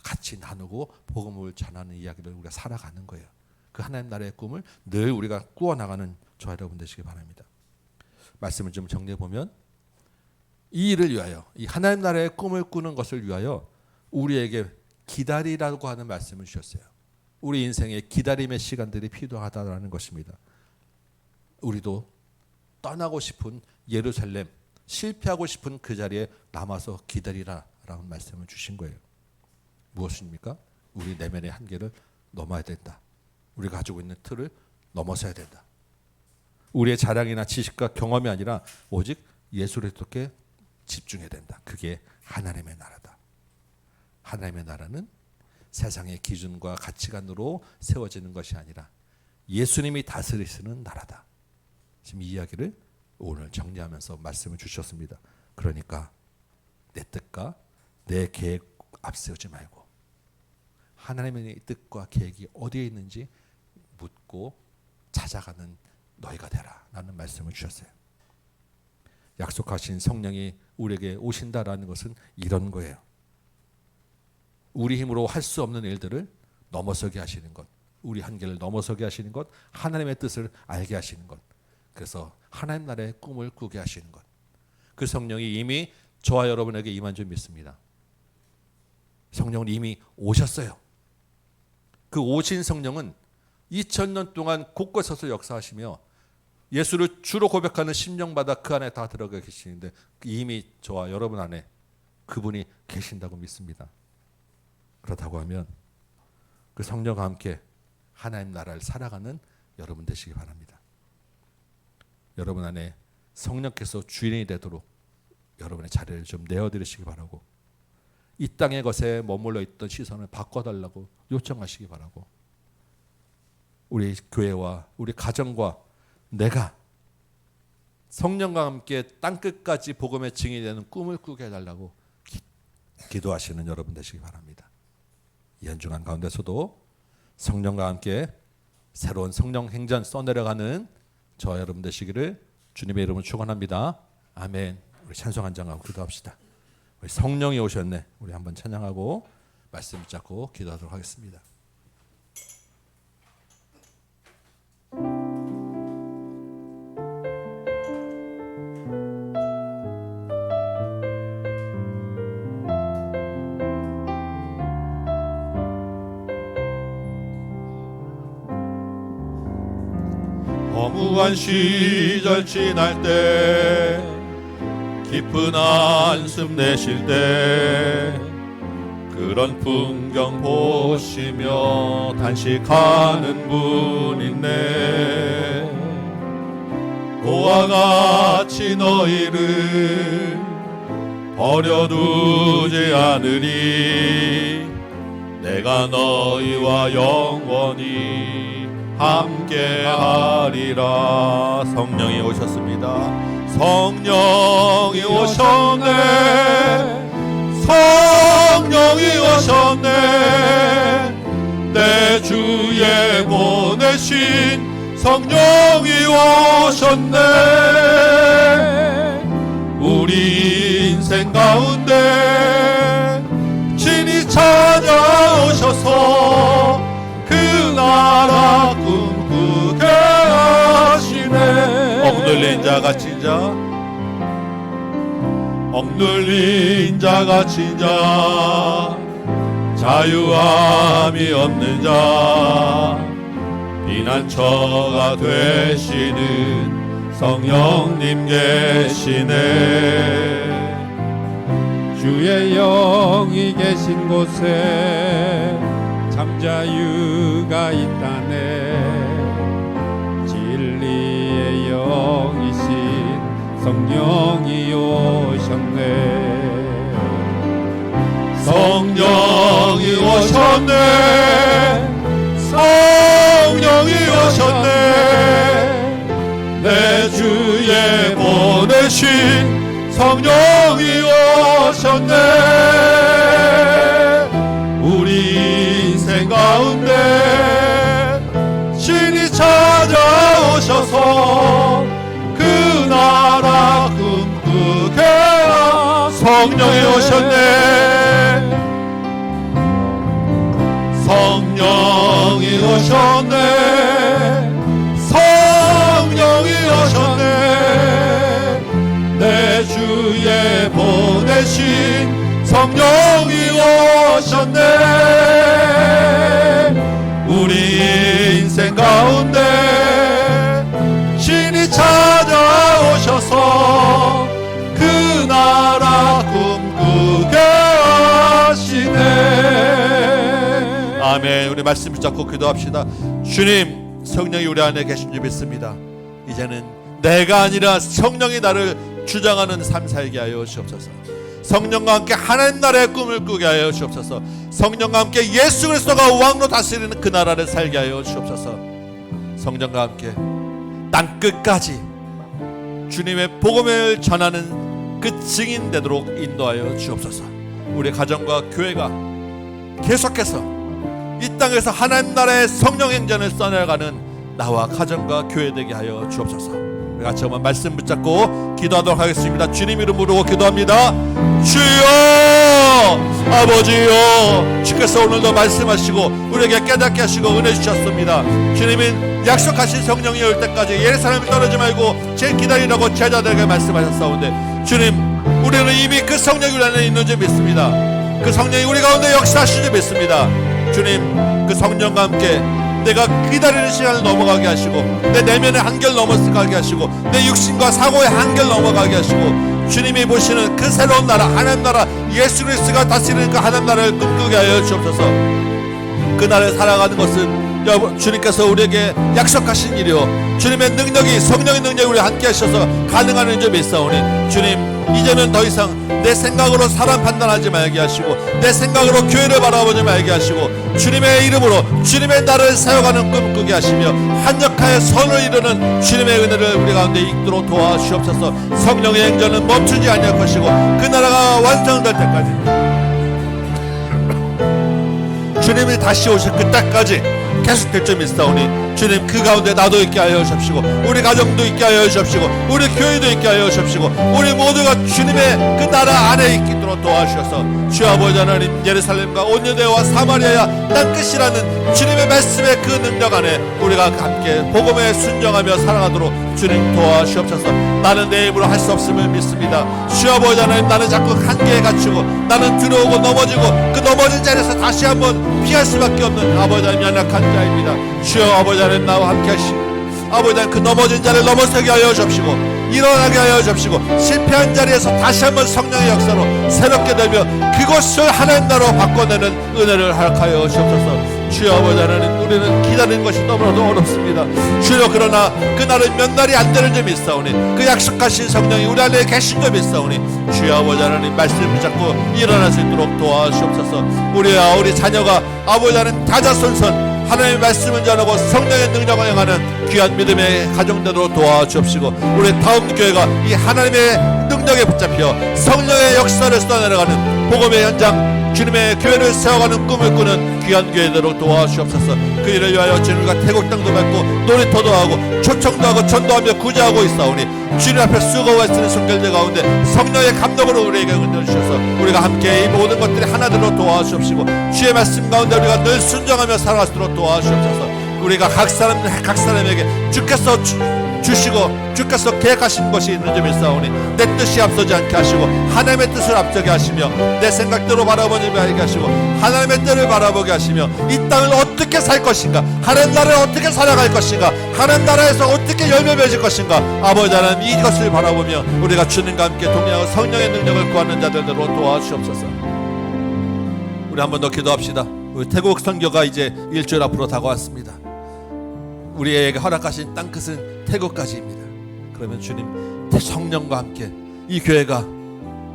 같이 나누고 복음을 전하는 이야기를 우리가 살아가는 거예요. 그 하나님 나라의 꿈을 늘 우리가 꾸어나가는 저와 여러분 되시기 바랍니다. 말씀을 좀 정리해 보면 이 일을 위하여 이 하나님 나라의 꿈을 꾸는 것을 위하여 우리에게 기다리라고 하는 말씀을 주셨어요. 우리 인생에 기다림의 시간들이 필요하다라는 것입니다. 우리도 떠나고 싶은 예루살렘, 실패하고 싶은 그 자리에 남아서 기다리라라는 말씀을 주신 거예요. 무엇입니까? 우리 내면의 한계를 넘어야 된다. 우리가 가지고 있는 틀을 넘어서야 된다. 우리의 자랑이나 지식과 경험이 아니라 오직 예수를 듣게 집중해야 된다. 그게 하나님의 나라다. 하나님의 나라는 세상의 기준과 가치관으로 세워지는 것이 아니라 예수님이 다스리시는 나라다. 지금 이 이야기를 오늘 정리하면서 말씀을 주셨습니다. 그러니까 내 뜻과 내 계획 앞세우지 말고 하나님의 뜻과 계획이 어디에 있는지 묻고 찾아가는 너희가 되라 라는 말씀을 주셨어요. 약속하신 성령이 우리에게 오신다라는 것은 이런 거예요. 우리 힘으로 할 수 없는 일들을 넘어서게 하시는 것, 우리 한계를 넘어서게 하시는 것, 하나님의 뜻을 알게 하시는 것, 그래서 하나님 나라의 꿈을 꾸게 하시는 것, 그 성령이 이미 저와 여러분에게 임한 줄 믿습니다. 성령은 이미 오셨어요. 그 오신 성령은 2000년 동안 곳곳에서 역사하시며 예수를 주로 고백하는 심령마다 그 안에 다 들어가 계시는데 이미 저와 여러분 안에 그분이 계신다고 믿습니다. 그렇다고 하면 그 성령과 함께 하나님 나라를 살아가는 여러분 되시기 바랍니다. 여러분 안에 성령께서 주인이 되도록 여러분의 자리를 좀 내어드리시기 바라고, 이 땅의 것에 머물러 있던 시선을 바꿔달라고 요청하시기 바라고, 우리 교회와 우리 가정과 내가 성령과 함께 땅끝까지 복음의 증인이 되는 꿈을 꾸게 해달라고 기도하시는 여러분 되시기 바랍니다. 이 연중한 가운데서도 성령과 함께 새로운 성령 행전 써내려가는 저 여러분 되시기를 주님의 이름으로 축원합니다. 아멘. 우리 찬송 한 장 하고 기도합시다. 우리 성령이 오셨네. 우리 한번 찬양하고 말씀 붙잡고 기도하도록 하겠습니다. 허무한 시절 지날 때, 깊은 한숨 내쉴 때, 그런 풍경 보시며 단식하는 분 있네. 고와 같이 너희를 버려두지 않으리. 내가 너희와 영원히 함께하리라. 성령이 오셨습니다. 성령이 오셨네. 성령이 오셨네. 내 주에 보내신 성령이 오셨네. 우리 인생 가운데 친히 찾아오셔서 그 나라 꿈꾸게 하시네. 억눌린 자 갇힌 자, 억눌린 자 갇힌 자, 자유함이 없는 자, 피난처가 되시는 성령님 계시네. 주의 영이 계신 곳에 잠자유가 있다네. 진리의 영이신 성령이 오셨네. 성령이 오셨네. 성령이 오셨네. 내 주에 보내신 성령이 오셨네. 우리 인생 가운데 신이 찾아오셔서 그 나라 꿈꾸게 하시네. 성령이 오셨네. 성령이 오셨네. 성령이 오셨네. 내 주에 보내신 성령이 오셨네. 우리 인생 가운데 신이 찾아오셔서 그 나라 꿈꾸게 하시네. 아멘. 우리 말씀 붙잡고 기도합시다. 주님, 성령이 우리 안에 계신 줄 믿습니다. 이제는 내가 아니라 성령이 나를 주장하는 삶 살게 하여 주옵소서. 성령과 함께 하나님 나라의 꿈을 꾸게 하여 주옵소서. 성령과 함께 예수 그리스도가 왕으로 다스리는 그 나라를 살게 하여 주옵소서. 성령과 함께 땅끝까지 주님의 복음을 전하는 그 증인 되도록 인도하여 주옵소서. 우리 가정과 교회가 계속해서 이 땅에서 하나님 나라의 성령 행전을 써내가는 나와 가정과 교회 되게 하여 주옵소서. 우리 같이 한번 말씀 붙잡고 기도하도록 하겠습니다. 주님 이름 부르고 기도합니다. 주여, 아버지여, 주께서 오늘도 말씀하시고 우리에게 깨닫게 하시고 은혜 주셨습니다. 주님은 약속하신 성령이 올 때까지 예루살렘에 떨어지지 말고 제 기다리라고 제자들에게 말씀하셨사온데, 주님, 우리는 이미 그 성령이 우리 안에 있는 줄 믿습니다. 그 성령이 우리 가운데 역사하시는 줄 믿습니다. 주님, 그 성령과 함께 내가 기다리는 시간을 넘어가게 하시고, 내 내면의 한결 넘어가게 하시고, 내 육신과 사고의 한결 넘어가게 하시고, 주님이 보시는 그 새로운 나라, 하나님 나라, 예수 그리스도가 다스리는 그 하나님 나라를 꿈꾸게 하여 주옵소서. 그날을 살아가는 것은 주님께서 우리에게 약속하신 일이요 주님의 능력이 성령의 능력이 우리 함께 하셔서 가능한 점이 있사오니 주님 이제는 더 이상 내 생각으로 사람 판단하지 말게 하시고 내 생각으로 교회를 바라보지 말게 하시고 주님의 이름으로 주님의 나라를 세워가는 꿈 꾸게 하시며 한역하여 선을 이루는 주님의 은혜를 우리 가운데 있도록 도와주옵소서. 성령의 행전은 멈추지 아니할 것이고 그 나라가 완성될 때까지 주님이 다시 오실 그때까지 계속될 점이 있사오니 주님 그 가운데 나도 있게 하여 주십시고 우리 가정도 있게 하여 주십시고 우리 교회도 있게 하여 주십시고 우리 모두가 주님의 그 나라 안에 있도록 도와주셔서 주여 아버지 하나님 예루살렘과 온 유대와 사마리아야 땅끝이라는 주님의 말씀의 그 능력 안에 우리가 함께 복음에 순종하며 살아가도록 주님 도와주옵소서. 나는 내 힘으로 할 수 없음을 믿습니다. 주여 아버지 하나님 나는 자꾸 한계에 갇히고 나는 들어오고 넘어지고 그 넘어진 자리에서 다시 한번 피할 수밖에 없는 아버지 하나님 연약한 자입니다. 주여 아버지 하나님 나와 함께 하시고 아버지 하나님 그 넘어진 자를 넘어서게 하여 주십시고 일어나게 하여 주십시고 실패한 자리에서 다시 한번 성령의 역사로 새롭게 되며 그것을 하나님 나라로 바꿔내는 은혜를 허락하여 주옵소서. 주여 아버지 하나님 우리는 기다리는 것이 너무나도 어렵습니다. 주여 그러나 그날은 몇 날이 안 되는 점이 있사오니 그 약속하신 성령이 우리 안에 계신 점이 있사오니 주여 아버지 하나님 말씀을 붙잡고 일어날 수 있도록 도와주옵소서. 우리 자녀가 아버지 하나님 다자손손 하나님의 말씀을 전하고 성령의 능력을 행하는 귀한 믿음의 가정되도록 도와주옵시고 우리 다음 교회가 이 하나님의 능력에 붙잡혀 성령의 역사를 쏟아내려가는 복음의 현장 주님의 교회를 세워가는 꿈을 꾸는 귀한 교회되도록 도와주옵소서. 그 일을 위하여 주님과 태국 땅도 밟고 놀이터도 하고 초청도 하고 전도하며 구제하고 있사오니 주님 앞에 수고와 애쓰는 손길들 가운데 성령의 감동으로 우리에게 은혜를 주셔서 우리가 함께 이 모든 것들이 하나되도록 도와주옵시고 주의 말씀 가운데 우리가 늘 순종하며 살아갈 수 있도록 도와주옵소서. 우리가 각 사람에게 주께서 주시고 주께서 계획하신 것이 있는 점이 있사오니 내 뜻이 앞서지 않게 하시고 하나님의 뜻을 앞서게 하시며 내 생각대로 바라보지 말게 하시고 하나님의 뜻을 바라보게 하시며 이 땅을 어떻게 살 것인가 하나님 나라를 어떻게 살아갈 것인가 하나님 나라에서 어떻게 열매 맺을 것인가 아버지 하나님 이것을 바라보며 우리가 주님과 함께 동행하고 성령의 능력을 구하는 자들로 도와주옵소서. 우리 한 번 더 기도합시다. 우리 태국 선교가 이제 일주일 앞으로 다가왔습니다. 우리에게 허락하신 땅끝은 태국까지입니다. 그러면 주님 성령과 함께 이 교회가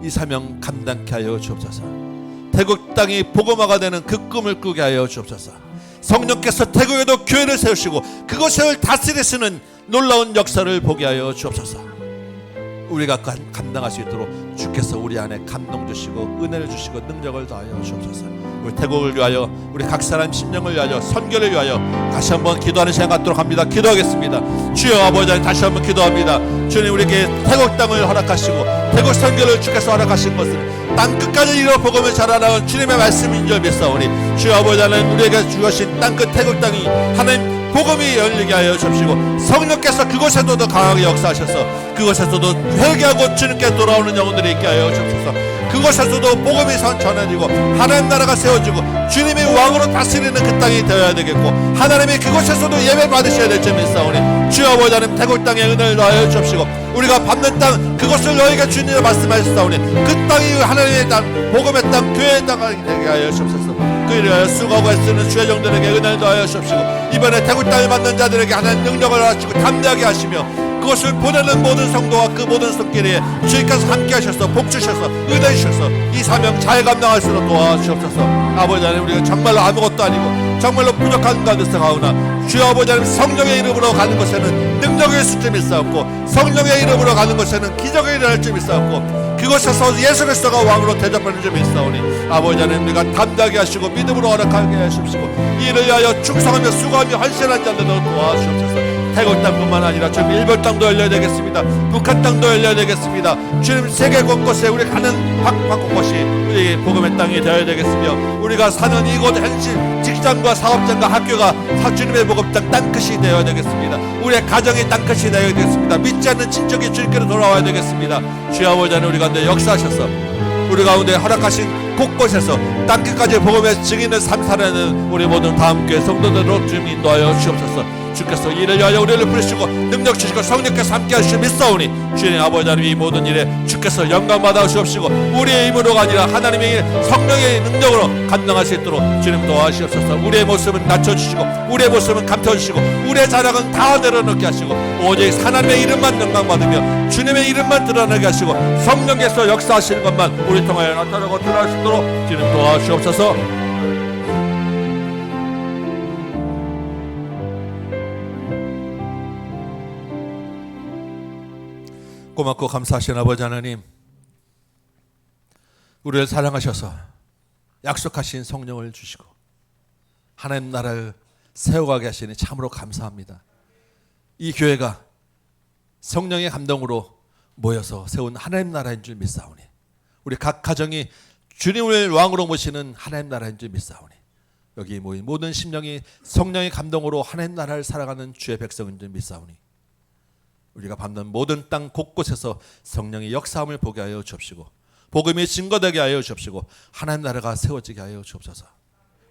이 사명 감당케 하여 주옵소서. 태국 땅이 복음화가 되는 그 꿈을 꾸게 하여 주옵소서. 성령께서 태국에도 교회를 세우시고 그것을 다스리시는 놀라운 역사를 보게 하여 주옵소서. 우리가 감당할 수 있도록 주께서 우리 안에 감동 주시고 은혜를 주시고 능력을 더하여 주옵소서. 우리 태국을 위하여 우리 각 사람 심령을 위하여 선교를 위하여 다시 한번 기도하는 시간 갖도록 합니다. 기도하겠습니다. 주여 아버지 하나님 다시 한번 기도합니다. 주님 우리에게 태국 땅을 허락하시고 태국 선교를 주께서 허락하신 것은 땅끝까지 이르러 복음을 자라나온 주님의 말씀인 줄 믿사오니 주여 아버지 하나님 우리에게 주신 땅끝 태국 땅이 하나님 복음이 열리게 하여 주십시고 성령께서 그곳에도 더 강하게 역사하셔서 그곳에서도 회개하고 주님께 돌아오는 영혼들이 있게 하여 주옵소서. 그곳에서도 복음이 전해지고 하나님 나라가 세워지고 주님이 왕으로 다스리는 그 땅이 되어야 되겠고 하나님이 그곳에서도 예배 받으셔야 될 점이 있사오니 주여 아버지 하나님 태국 땅에 은혜를 더하여 주옵시고 우리가 밟는 땅 그것을 너희가 주님이 말씀하셨사오니 그 땅이 하나님의 땅 복음의 땅 교회의 땅이 되게 하여 주옵소서. 그 일을 위하여 수고하고 애쓰는 주의 종들에게 은혜를 더하여 주옵시고 이번에 태국 땅을 받는 자들에게 하나님 능력을 하시고 담대하게 하시며 그것을 보내는 모든 성도와 그 모든 손길에 주님께서 함께 하셔서 복 주셔서 은혜 주셔서 이 사명 잘 감당할 수 있도록 도와주옵소서. 아버지 하나님 우리가 정말로 아무것도 아니고 정말로 부족한 가운데서 가오나 주여 아버지 하나님 성령의 이름으로 가는 것에는 능력의 수점이 있사옵고 성령의 이름으로 가는 것에는 기적의 일어날 점이 있사옵고 그곳에서 예수 그리스도가 왕으로 대접하는 점이 있사오니 아버지 하나님 우리가 담대하게 하시고 믿음으로 허락하게 하십시고 이를 위하여 충성하며 수고하며 헌신한 자들도 도와주옵소서. 태국 땅뿐만 아니라 주님 일본 땅도 열려야 되겠습니다. 북한 땅도 열려야 되겠습니다. 주님 세계 곳곳에 우리 가는 곳곳이 우리 복음의 땅이 되어야 되겠으며 우리가 사는 이곳 현실 직장과 사업장과 학교가 주님의 복음 땅끝이 되어야 되겠습니다. 우리의 가정이 땅끝이 되어야 되겠습니다. 믿지 않는 친척이 주님께로 돌아와야 되겠습니다. 주여 아버지 하나님 우리 가운데 역사하셔서 우리 가운데 허락하신 곳곳에서 땅끝까지 복음의 증인의 삶 살아내는 우리 모든 다음 교회 성도들로 주님 인도하여 주옵소서. 주께서 이를 위하여 우리를 부르시고 능력 주시고 성령께서 함께 하시며 믿사오니 주님 아버지 하나님 이 모든 일에 주께서 영광 받아 주옵시고 우리의 힘으로가 아니라 하나님의 일 성령의 능력으로 감당할 수 있도록 주님 도와주시옵소서. 우리의 모습은 낮춰주시고 우리의 모습은 감춰주시고 우리의 자랑은 다 내려놓게 하시고 오직 하나님의 이름만 영광 받으며 주님의 이름만 드러나게 하시고 성령께서 역사하시는 것만 우리 통하여 나타나고 드러날 수 있도록 주님 도와주옵소서. 고맙고 감사하신 아버지 하나님, 우리를 사랑하셔서 약속하신 성령을 주시고 하나님 나라를 세워가게 하시니 참으로 감사합니다. 이 교회가 성령의 감동으로 모여서 세운 하나님 나라인 줄 믿사오니 우리 각 가정이 주님을 왕으로 모시는 하나님 나라인 줄 믿사오니 여기 모인 모든 심령이 성령의 감동으로 하나님 나라를 살아가는 주의 백성인 줄 믿사오니 우리가 밟는 모든 땅 곳곳에서 성령의 역사함을 보게 하여 주옵시고 복음이 증거되게 하여 주옵시고 하나님 나라가 세워지게 하여 주옵소서.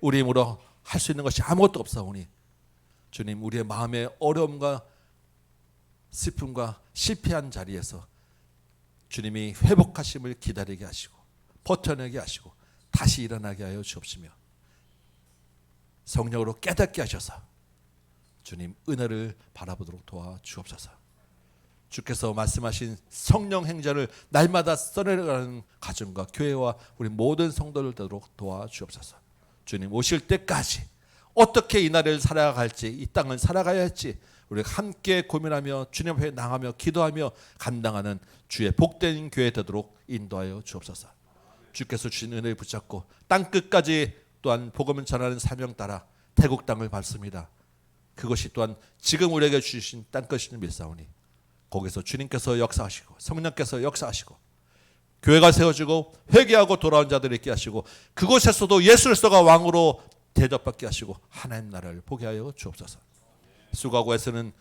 우리 힘으로 할 수 있는 것이 아무것도 없사오니 주님 우리의 마음의 어려움과 슬픔과 실패한 자리에서 주님이 회복하심을 기다리게 하시고 버텨내게 하시고 다시 일어나게 하여 주옵시며 성령으로 깨닫게 하셔서 주님 은혜를 바라보도록 도와주옵소서. 주께서 말씀하신 성령 행전을 날마다 써내려가는 가정과 교회와 우리 모든 성도를 되도록 도와주옵소서. 주님 오실 때까지 어떻게 이 나라를 살아갈지 이 땅을 살아가야 할지 우리가 함께 고민하며 주님 앞에 나가며 기도하며 감당하는 주의 복된 교회 되도록 인도하여 주옵소서. 주께서 주신 은혜를 붙잡고 땅끝까지 또한 복음을 전하는 사명 따라 태국 땅을 밟습니다. 그것이 또한 지금 우리에게 주신 땅끝을 믿사오니 거기서 주님께서 역사하시고 성령께서 역사하시고 교회가 세워지고 회개하고 돌아온 자들을 있게 하시고 그곳에서도 예수 그리스도가 왕으로 대접받게 하시고 하나님 나라를 보게 하여 주옵소서. 수고하고 애쓰는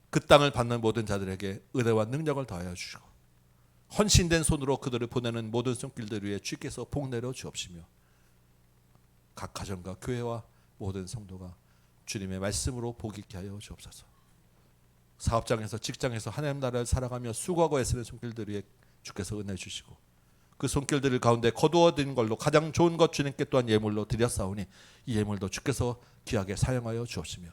그 땅을 받는 모든 자들에게 은혜와 능력을 더하여 주시고 헌신된 손으로 그들을 보내는 모든 손길들 위에 주께서 복 내려 주옵시며 각 가정과 교회와 모든 성도가 주님의 말씀으로 복 있게 하여 주옵소서. 사업장에서 직장에서 하나님 나라를 살아가며 수고하고 애쓰는 손길들 위에 주께서 은혜 주시고 그 손길들 가운데 거두어진 걸로 가장 좋은 것 주님께 또한 예물로 드렸사오니 이 예물도 주께서 귀하게 사용하여 주옵시며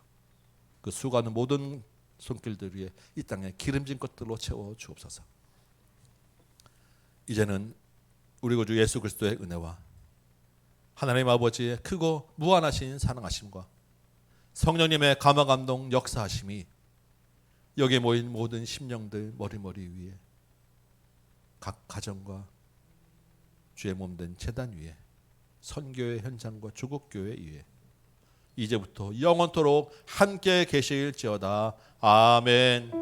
그 수고하는 모든 손길들 위에 이 땅에 기름진 것들로 채워 주옵소서. 이제는 우리 구주 예수 그리스도의 은혜와 하나님 아버지의 크고 무한하신 사랑하심과 성령님의 감화 감동 역사하심이 여기에 모인 모든 심령들 머리머리 위에 각 가정과 주의 몸된 제단 위에 선교의 현장과 조국교회 위에 이제부터 영원토록 함께 계실지어다. 아멘.